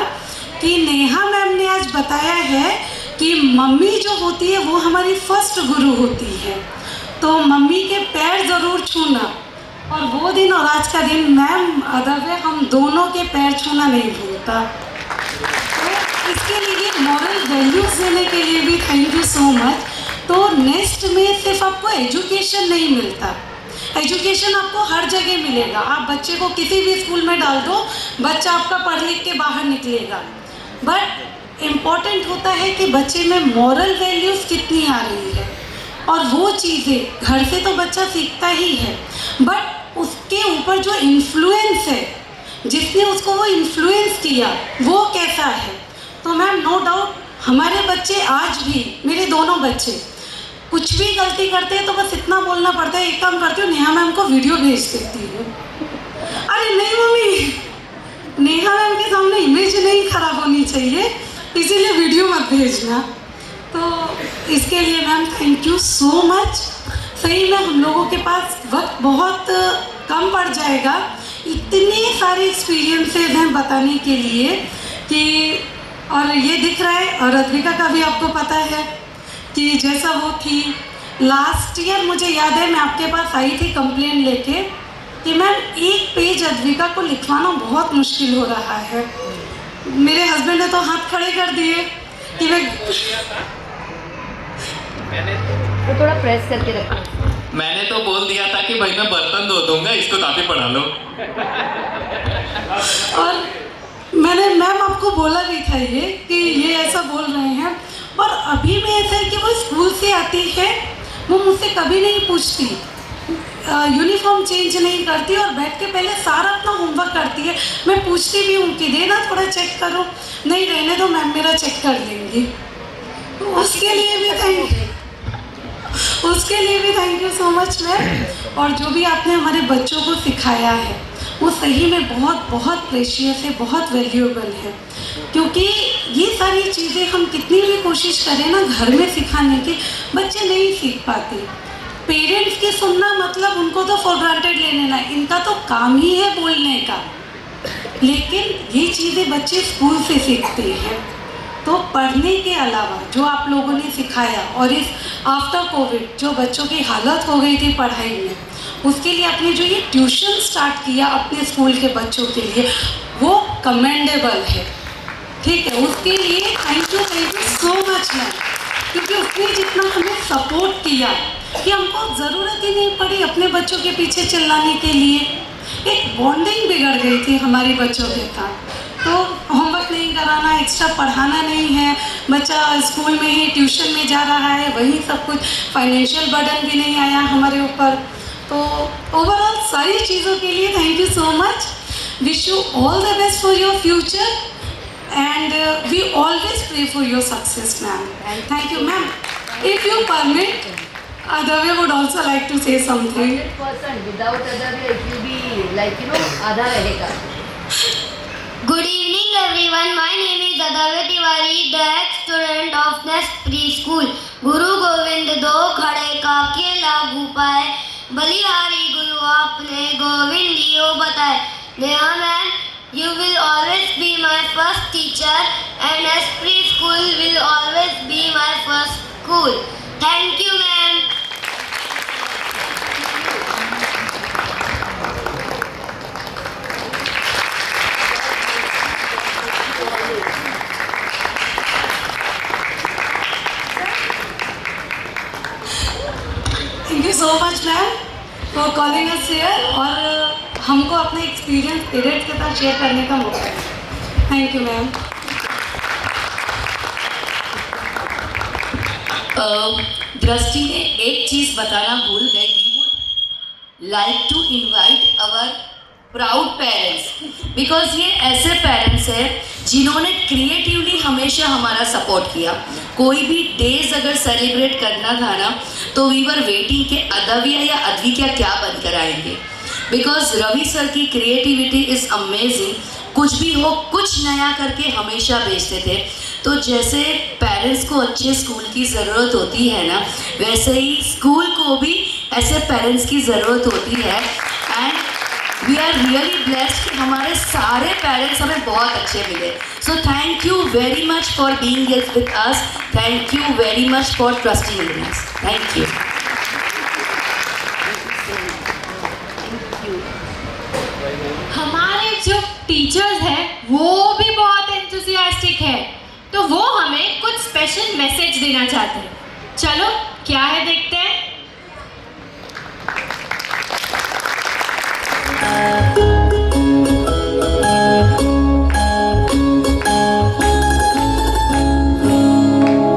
Speaker 10: कि नेहा मैम ने आज बताया है कि मम्मी जो होती है वो हमारी फर्स्ट गुरु होती है, तो मम्मी के पैर ज़रूर छूना. और वो दिन और आज का दिन मैम अदब है, हम दोनों के पैर छूना नहीं भूलता. तो इसके लिए मॉरल वैल्यूज़ देने के लिए भी थैंक यू सो मच. तो नेस्ट में सिर्फ आपको एजुकेशन नहीं मिलता, एजुकेशन आपको हर जगह मिलेगा. आप बच्चे को किसी भी स्कूल में डाल दो, बच्चा आपका पढ़ लिख के बाहर निकलेगा. बट इम्पॉर्टेंट होता है कि बच्चे में मॉरल वैल्यूज़ कितनी आ रही है, और वो चीज़ें घर से तो बच्चा सीखता ही है, बट उसके ऊपर जो इन्फ्लुएंस है, जिसने उसको वो इन्फ्लुएंस किया वो कैसा है. तो मैम नो डाउट हमारे बच्चे आज भी, मेरे दोनों बच्चे कुछ भी गलती करते हैं तो बस इतना बोलना पड़ता है, एक काम करती हूँ नेहा मैम को वीडियो भेज देती हूँ. अरे नहीं मम्मी, नेहा मैम के सामने इमेज नहीं खराब होनी चाहिए, इसीलिए वीडियो मत भेजना. तो इसके लिए ma'am thank you so much. सही में हम लोगों के पास वक्त बहुत कम पड़ जाएगा, इतने सारे एक्सपीरियंसेस हैं बताने के लिए कि, और ये दिख रहा है, और अद्विका का भी आपको पता है कि जैसा वो थी लास्ट ईयर, मुझे याद है मैं आपके पास आई थी कंप्लेन लेके कि मैम एक पेज अद्विका को लिखवाना बहुत मुश्किल हो रहा है. मेरे हस्बैंड ने तो हाथ खड़े कर दिए कि
Speaker 4: तो थोड़ा प्रेस करके रखो.
Speaker 9: मैंने तो बोल दिया था कि भाई मैं बर्तन धो दूंगा, इसको काफी पढ़ा लो.
Speaker 10: और मैंने मैम आपको बोला भी था ये कि ये ऐसा बोल रहे हैं, और अभी भी ऐसा है कि वो स्कूल से आती है, वो मुझसे कभी नहीं पूछती, यूनिफॉर्म चेंज नहीं करती, और बैठ के पहले सारा अपना होमवर्क करती है. मैं पूछती भी हूँ कि देना थोड़ा चेक करो, नहीं रहने दो मैम मेरा चेक कर लेंगी. तो उसके लिए भी thank you so much ma'am. और जो भी आपने हमारे बच्चों को सिखाया है वो सही में बहुत बहुत प्रेशियस है, बहुत वैल्यूएबल है, क्योंकि ये सारी चीज़ें हम कितनी भी कोशिश करें ना घर में सिखाने की, बच्चे नहीं सीख पाते. पेरेंट्स की सुनना मतलब उनको तो फॉर ग्रांटेड ले लेना, इनका तो काम ही है बोलने का, लेकिन ये चीज़ें बच्चे स्कूल से सीखते हैं. तो पढ़ने के अलावा जो आप लोगों ने सिखाया, और इस आफ्टर कोविड जो बच्चों की हालत हो गई थी पढ़ाई में, उसके लिए आपने जो ये ट्यूशन स्टार्ट किया अपने स्कूल के बच्चों के लिए, वो कमेंडेबल है. ठीक है, उसके लिए thank you so much ma'am, क्योंकि उसने जितना हमें सपोर्ट किया कि हमको ज़रूरत ही नहीं पड़ी अपने बच्चों के पीछे चिल्लाने के लिए. एक बॉन्डिंग बिगड़ गई थी हमारी बच्चों के साथ. तो होमवर्क नहीं कराना, एक्स्ट्रा पढ़ाना नहीं है, बच्चा स्कूल में ही ट्यूशन में जा रहा है, वही सब कुछ, फाइनेंशियल बर्डन भी नहीं आया हमारे ऊपर. तो ओवरऑल सारी चीज़ों के लिए thank you so much. Wish you all the best for your future, and we always pray for your success ma'am. And thank you ma'am. If you permit, Adavya would also like to say something.
Speaker 4: 100%. Without Adavya, it will be like, आधा रहेगा.
Speaker 2: Good evening everyone. My name is Adavya Tiwari, the ex-student of Nest Preschool. Guru Govind दो खड़े का केला पाए, बलिहारी गुरु आपने गोविंद दियो बताए. Neha ma'am, you will always be my first teacher, and Nest Preschool will always be my first school. Thank you ma'am.
Speaker 10: Thank you so much ma'am for calling us here, और हमको अपने एक्सपीरियंस पेरेंट्स के साथ share करने का मौका है. Thank you ma'am.
Speaker 4: Drishti ने एक चीज़ बताना भूल गई. We would like to invite our proud parents, because ये ऐसे पेरेंट्स हैं जिन्होंने क्रिएटिवली हमेशा हमारा सपोर्ट किया। कोई भी डेज अगर सेलिब्रेट करना था ना, तो वी वर वेटिंग के अदविया या अद्विका क्या बनकर आएंगे, बिकॉज रवि सर की क्रिएटिविटी इज़ अमेजिंग। कुछ भी हो, कुछ नया करके हमेशा भेजते थे। तो जैसे पेरेंट्स को अच्छे स्कूल की ज़रूरत होती है ना, वैसे ही स्कूल को भी ऐसे पेरेंट्स की ज़रूरत होती है। And we are really blessed कि हमारे सारे पेरेंट्स हमें बहुत अच्छे मिले। So thank you very much for being with us, thank you very much for trusting in us, thank you.
Speaker 1: हमारे जो टीचर्स हैं वो भी बहुत एंथुसियास्टिक है, तो वो हमें कुछ स्पेशल मैसेज देना चाहते हैं। चलो क्या है देखते हैं।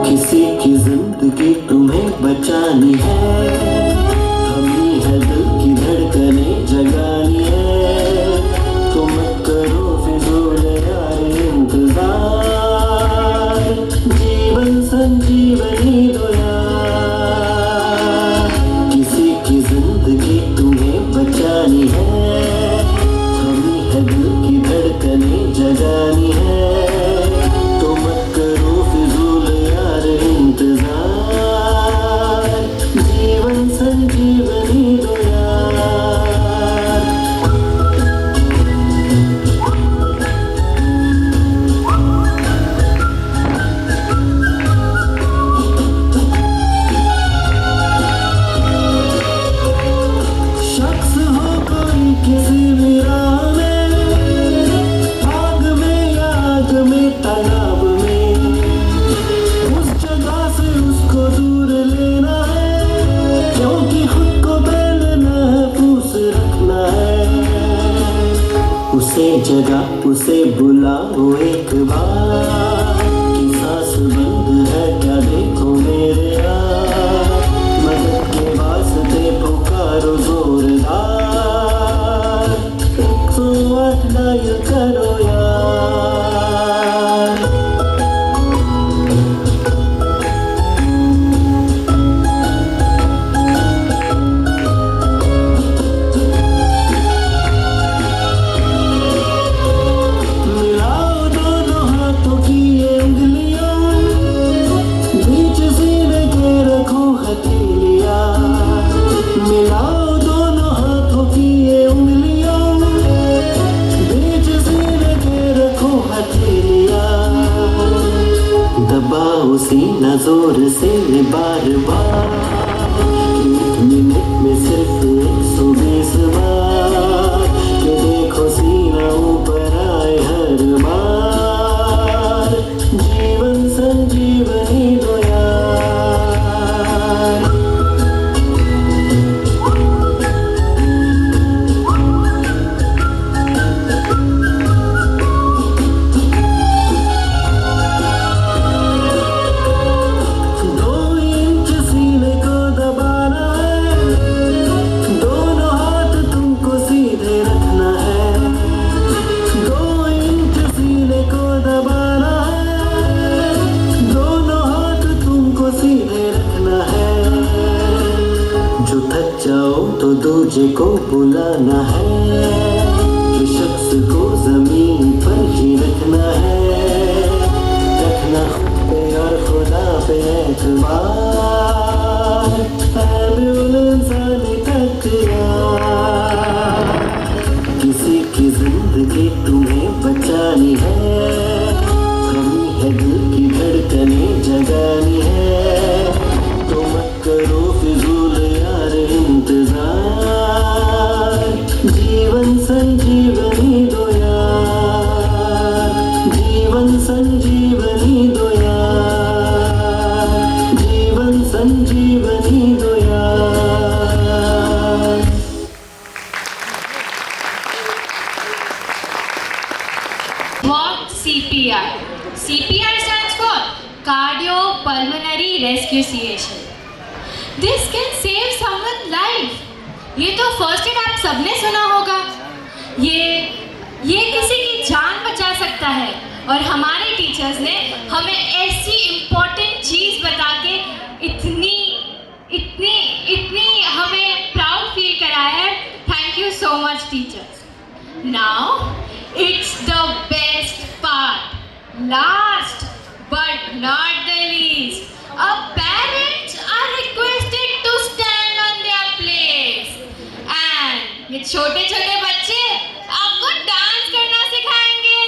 Speaker 8: किसी की जिंदगी तुम्हें बचानी है, हमें है दिल की धड़कनें जगानी है। तुम करो फिजूल यार इंतजार, जीवन संजीवनी दो यार। किसी की जिंदगी तुम्हें बचानी है, हमें है दिल की धड़कनें जगानी है। तुम करो फिजूल यार इंतजार, जीवन संजीवनी दो यार। शख्स हो कोई किसी भी राह में, आग में या आग में तालाब में, उस जगह से उसको दूर लेना है, क्योंकि खुद को पहनना है, पूछ रखना है। उसे जगह उसे बुलाओ एक बार, कि सांस बंद है क्या देखो मेरे यार। मदद के वास्ते पुकारो जोरदार, 108 डायल करो यार। मिलाओ दोनों हाथों की ये उंगलियां, बीच सीने के रखो हथेलियां। मिलाओ दोनों हाथों की ये उंगलियां, बीच सीने के रखो हथेलियां। दबाओ सीना जोर से बार बार, 1 मिनट में सिर्फ 120 बार। कि देखो सीना ऊपर आए हर बार, जीवन संजीवनी दो यार। दो इंच सीने को दबाना है, दोनों हाथ तुमको सीधे रखना है। 2 इंच सीने को दबाना है, दोनों हाथ तुमको सीधे रखना है। जो थक जाओ तो दूजे को बुलाना है, जो शख्स को जमीन पर ही रखना है। रखना खुद पे और खुदा पे एतबार, है बिल इंसान तक यार। किसी की जिंदगी तुम्हें बचानी है, हमें है दिल की धड़कनें जगानी है। तो मत करो फिजूल यार इंतजार, जीवन संजीवनी दो यार। जीवन संजीवनी दो यार, जीवन संजीवनी दो यार।
Speaker 1: What CPR? CPR stands for Cardiopulmonary Resuscitation. This can save someone's life. ये तो फर्स्ट एड आप सबने सुना होगा, ये किसी की जान बचा सकता है। और हमारे टीचर्स ने हमें ऐसी इम्पोर्टेंट चीज़ बता के इतनी इतनी इतनी हमें प्राउड फील कराया है। Thank you so much teachers. Now it's the best part, last but not the least. Parents are requested to stand on their place. And ये छोटे छोटे बच्चे आपको डांस करना सिखाएंगे।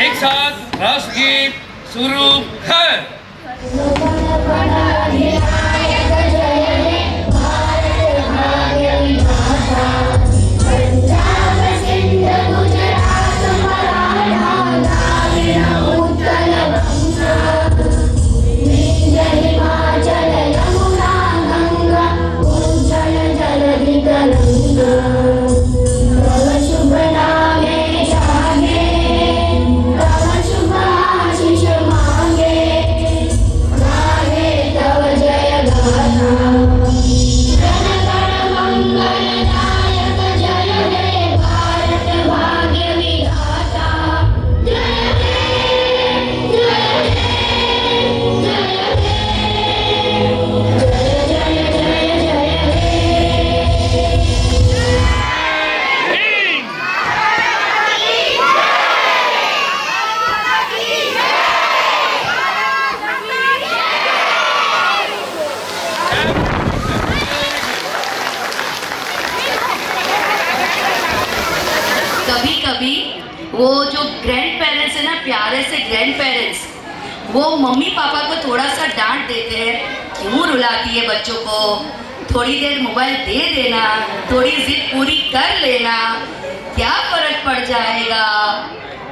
Speaker 5: एक साथ राष्ट्रगीत शुरू है।
Speaker 2: शुभ आशीष मांगे
Speaker 4: ग्रैंड पेरेंट्स वो मम्मी पापा को थोड़ा सा डांट देते हैं, क्यों रुलाती है बच्चों को, थोड़ी देर मोबाइल दे देना, थोड़ी जिद पूरी कर लेना, क्या फर्क पड़ जाएगा,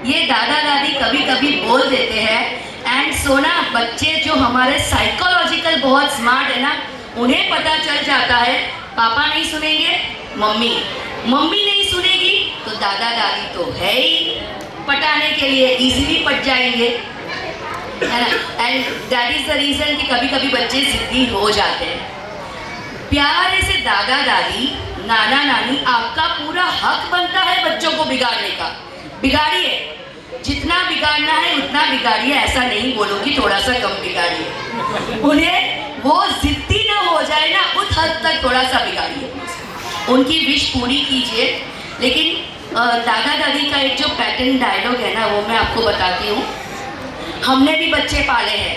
Speaker 4: ये दादा दादी कभी कभी बोल देते हैं। एंड सोना, बच्चे जो हमारे साइकोलॉजिकल बहुत स्मार्ट है ना, उन्हें पता चल जाता है पापा नहीं सुनेंगे, मम्मी नहीं सुनेगी तो दादा दादी तो है ही, पटाने के लिए इजीली पट जाएंगे, है ना। And that is the reason कि कभी कभी बच्चे जिद्दी हो जाते हैं। प्यारे से दादा दादी नाना नानी, आपका पूरा हक बनता है बच्चों को बिगाड़ने का। बिगाड़िए, जितना बिगाड़ना है उतना बिगाड़िए, ऐसा नहीं बोलो कि थोड़ा सा कम बिगाड़िए। उन्हें वो जिद्दी ना हो जाए ना, उस हद तक थोड़ा सा बिगाड़िए, उनकी विश पूरी कीजिए। लेकिन दादा दादी का एक जो पैटर्न डायलॉग है ना, वो मैं आपको बताती हूँ। हमने भी बच्चे पाले हैं,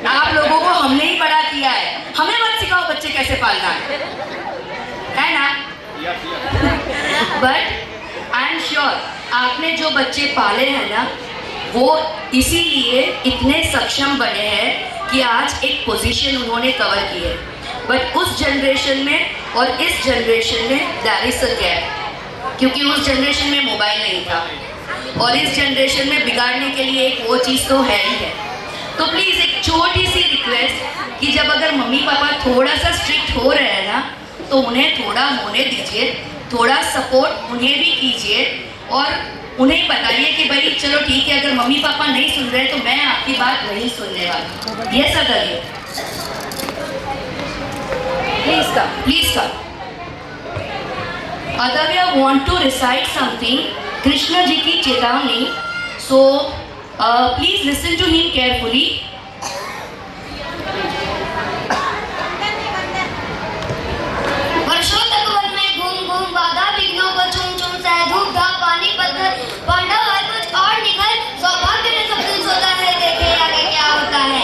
Speaker 4: आप लोगों को हमने ही बड़ा किया है, हमें मत सिखाओ बच्चे कैसे पालना है ना। बट आई एम श्योर आपने जो बच्चे पाले हैं ना, वो इसीलिए इतने सक्षम बने हैं कि आज एक पोजीशन उन्होंने कवर की है। बट उस जनरेशन में और इस जनरेशन में देयर इज अ गैप, क्योंकि उस जनरेशन में मोबाइल नहीं था और इस जनरेशन में बिगाड़ने के लिए एक वो चीज़ तो है ही है। तो प्लीज़ एक छोटी सी रिक्वेस्ट कि जब अगर मम्मी पापा थोड़ा सा स्ट्रिक्ट हो रहे हैं ना, तो उन्हें थोड़ा होने दीजिए, थोड़ा सपोर्ट उन्हें भी कीजिए और उन्हें बताइए कि भाई चलो ठीक है, अगर मम्मी पापा नहीं सुन रहे तो मैं आपकी बात नहीं सुनने वाली, ये सब करिए। प्लीज का Adavya want to recite something, Krishna जी की चेतावनी, so please listen to him carefully.
Speaker 2: वर्षों तक वन में घूम बाधा विघ्नों को चुम सह धूप धाप पानी पत्थर पांडव है कुछ और निखर, सौभाग्य में सब कुछ होता है, देखे आगे क्या होता है।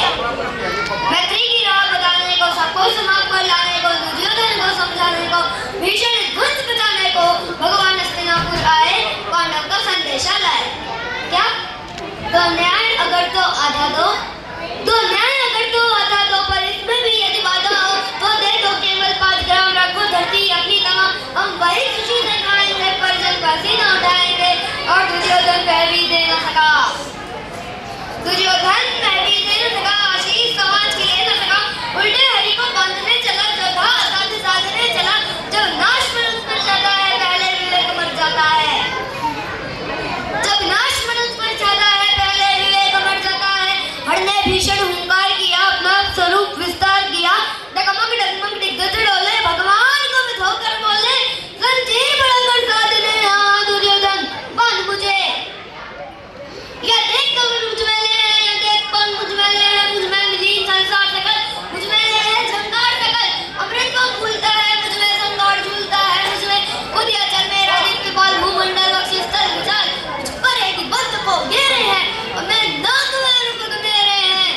Speaker 2: मैत्री की राह बताने को, सबको समाप्त कर लाने को, दुर्योधन को समझाने को, भीषण ध्वंस बचाने को भगवान हस्तिनापुर आए, पांडव का संदेशा लाए। क्या तो न्याय अगर तो आधा दो, पर इसमें भी यदि बाधा हो तो दे दो केवल 5 ग्राम, रखो धरती अपनी तमाम, हम वही खुशी से खाएंगे, परिजन पसीना उठाएंगे और दुर्योधन कह भी दे न सका, आशीष समाज के ले न सका, उल्टे हरि को बांधने चला, जो था असाध्य साधने चला, जब नाश मनुष्य पर जाता है पहले विवेक मर जाता है, जब नाश मनुष्य पर जाता है पहले विवेक मर जाता है। हर ने भीषण हुंकार किया, अपना स्वरूप विस्तार किया, डगमग दिग्गज डोले, भगवान को धोकर बोले, जंजीर बढ़ाकर साधने, हाँ दुर्योधन बांध मुझे, या देख कमर मुझ में ले है, या देख कौन मुझ में ले है, मुझ में विलीन संसार सकल, मुझ में ले है झंकार सकल, अमृत को भूलता है, मुझ में संगार झूलता है, मुझ में उदयाचल मेरा दीप्त पाल, भूमंडल बख्शी स्थल विशाल, मुझ पर एक बंद को घेरे हैं और मैं नाक में रुपक मेरे हैं,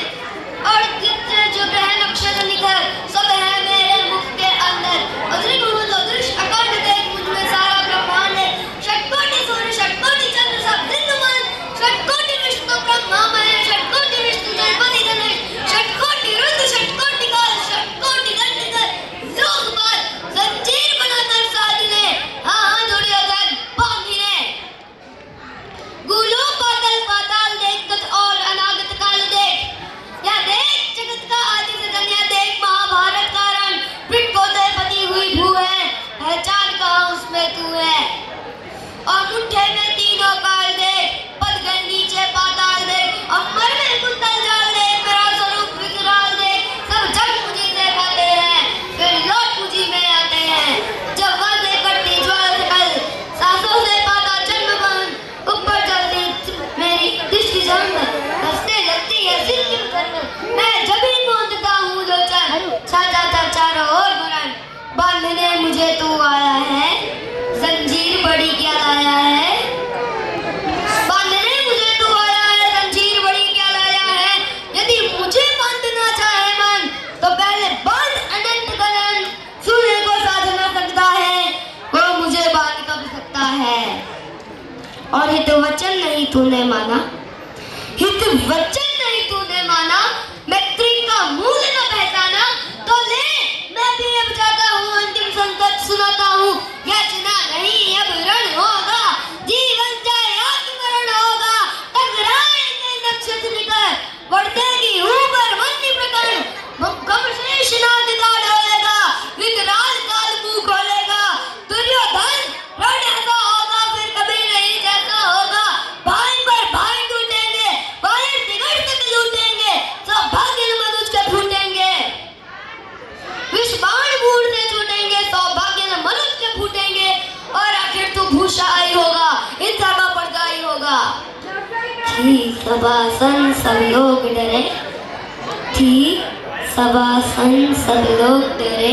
Speaker 2: और चित्र जो ग्रह नक्षत्र निखर सब है मेरे मुख के अंदर, अदृश्य अदृश्य अखंड देख मुझ में सारा ब्रह्मांड है, षटकोटि सूर्य षटकोटि चंद्र सब दिनमान, षटकोटि विष्णु ब्रह्मामय, षटकोटि विष्णु जयपति गणेश, षटकोटि रुद्र षटकोटि काल, षटकोटि दंडधर लोकपाल, जंजीर बनाकर साधने, हाँ दुर्योधन बांधिने, गुलो पाताल देख कुछ और अनागत काल देख, या देख जगत का आदि से दुनिया देख, महाभारत का रण पिट को दे पति हुई भू है, पहचान कहाँ उसमें तू है, और मुट्ठे में तीनों काल देख, पदगन नीचे पाताल देख, अमर में कुंतल जाल देख, मेरा स्वरूप विकराल देख, सब जग मुझी से खाते हैं, फिर लौट मुझी में आते हैं, जब वह से करती ज्वाला सकल, सांसों से पाता जन्म बन, ऊपर चलती मेरी दृष्टि जन्म, हंसते लगती है सिर की धर्म, मैं जब ही नोंदता हूँ लोचन, छाता चारों ओर बुरन, बांधने मुझे तू आया है, जंजीर बड़ी क्या लाया है, बांधने मुझे तू आया है, जंजीर बड़ी क्या लाया है, यदि मुझे बांधना चाहे मन तो पहले बांध अनंत गगन, सूर्य को साध न सकता है वो मुझे बांध कब सकता है, और हित वचन नहीं तूने माना, हित वचन नहीं तूने माना, मैत्री का मूल न पहचाना, तो ले मैं भी अब जाता हूँ, अंतिम संकट सुनाता हूँ। याचना नहीं अब रण होगा, जीवन जाए आत्मरण होगा, टकराएंगे नक्षत्र निकल, बढ़तेगी ऊपर वन्य प्रकरण, कब शेष नाग का डोलेगा, विकराल काल मुंह खोलेगा, दुर्योधन रण ऐसा होगा फिर कभी नहीं जैसा होगा, भाई पर भाई टूटेंगे, बाहर तिगड़ तक लूटेंगे, सौभाग्य मनुज के फूटेंगे, विष बाण बूढ़ से छूटेंगे, सौभाग्य मनुज के फूटेंगे, और आखिर तो भूषा ही होगा, इंसान का पर्दा ही होगा। थी सभासन सब लोग डरे, थी सभासन सब लोग डरे,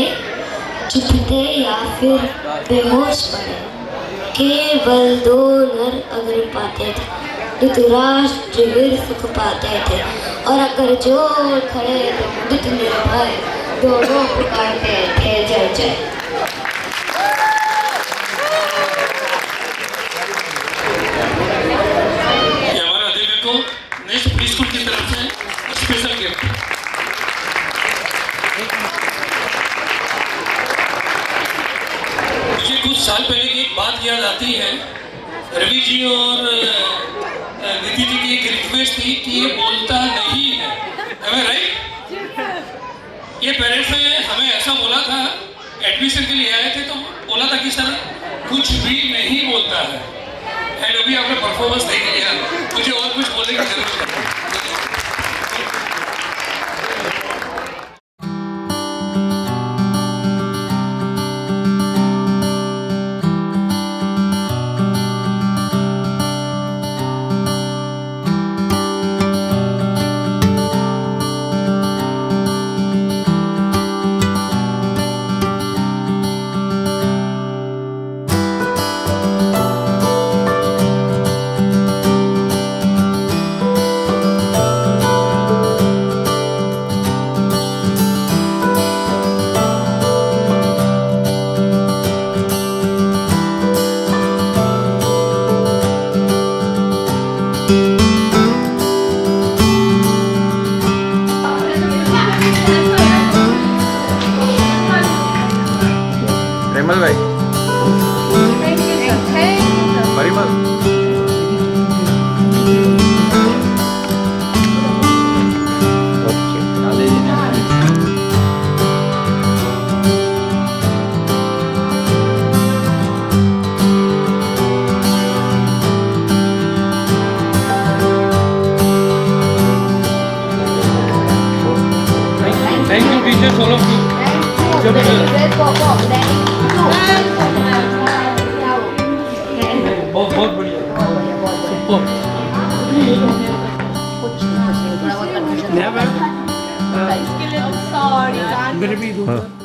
Speaker 2: चुप थे या फिर बेहोश पड़े, केवल 2 नर अगर पाते थे, धृतराष्ट्र वीर सुख पाते थे, और अगर जो खड़े तो मुदित निर्भय, दोनों पुकारते थे जय जय।
Speaker 5: ये हमारा देवी को नेक्स्ट प्री स्कूल की तरफ से स्पेशल गिफ्ट। मुझे कुछ साल पहले की एक बात याद आती है। रवि जी और निधि जी की एक रिक्वेस्ट थी कि ये बोलता नहीं है, हमें राइट? ये पेरेंट्स ने हमें ऐसा बोला था, एडमिशन के लिए आए थे तो बोला था कि सर कुछ भी नहीं बोलता है, एंड अभी आपने परफॉर्मेंस देख लिया, मुझे और कुछ बोलने की जरूरत नहीं।
Speaker 3: प्रेमल भाई, Parimal,
Speaker 5: thank you teachers, all of you. बहुत बहुत बढ़िया, सुपर।
Speaker 3: हाँ।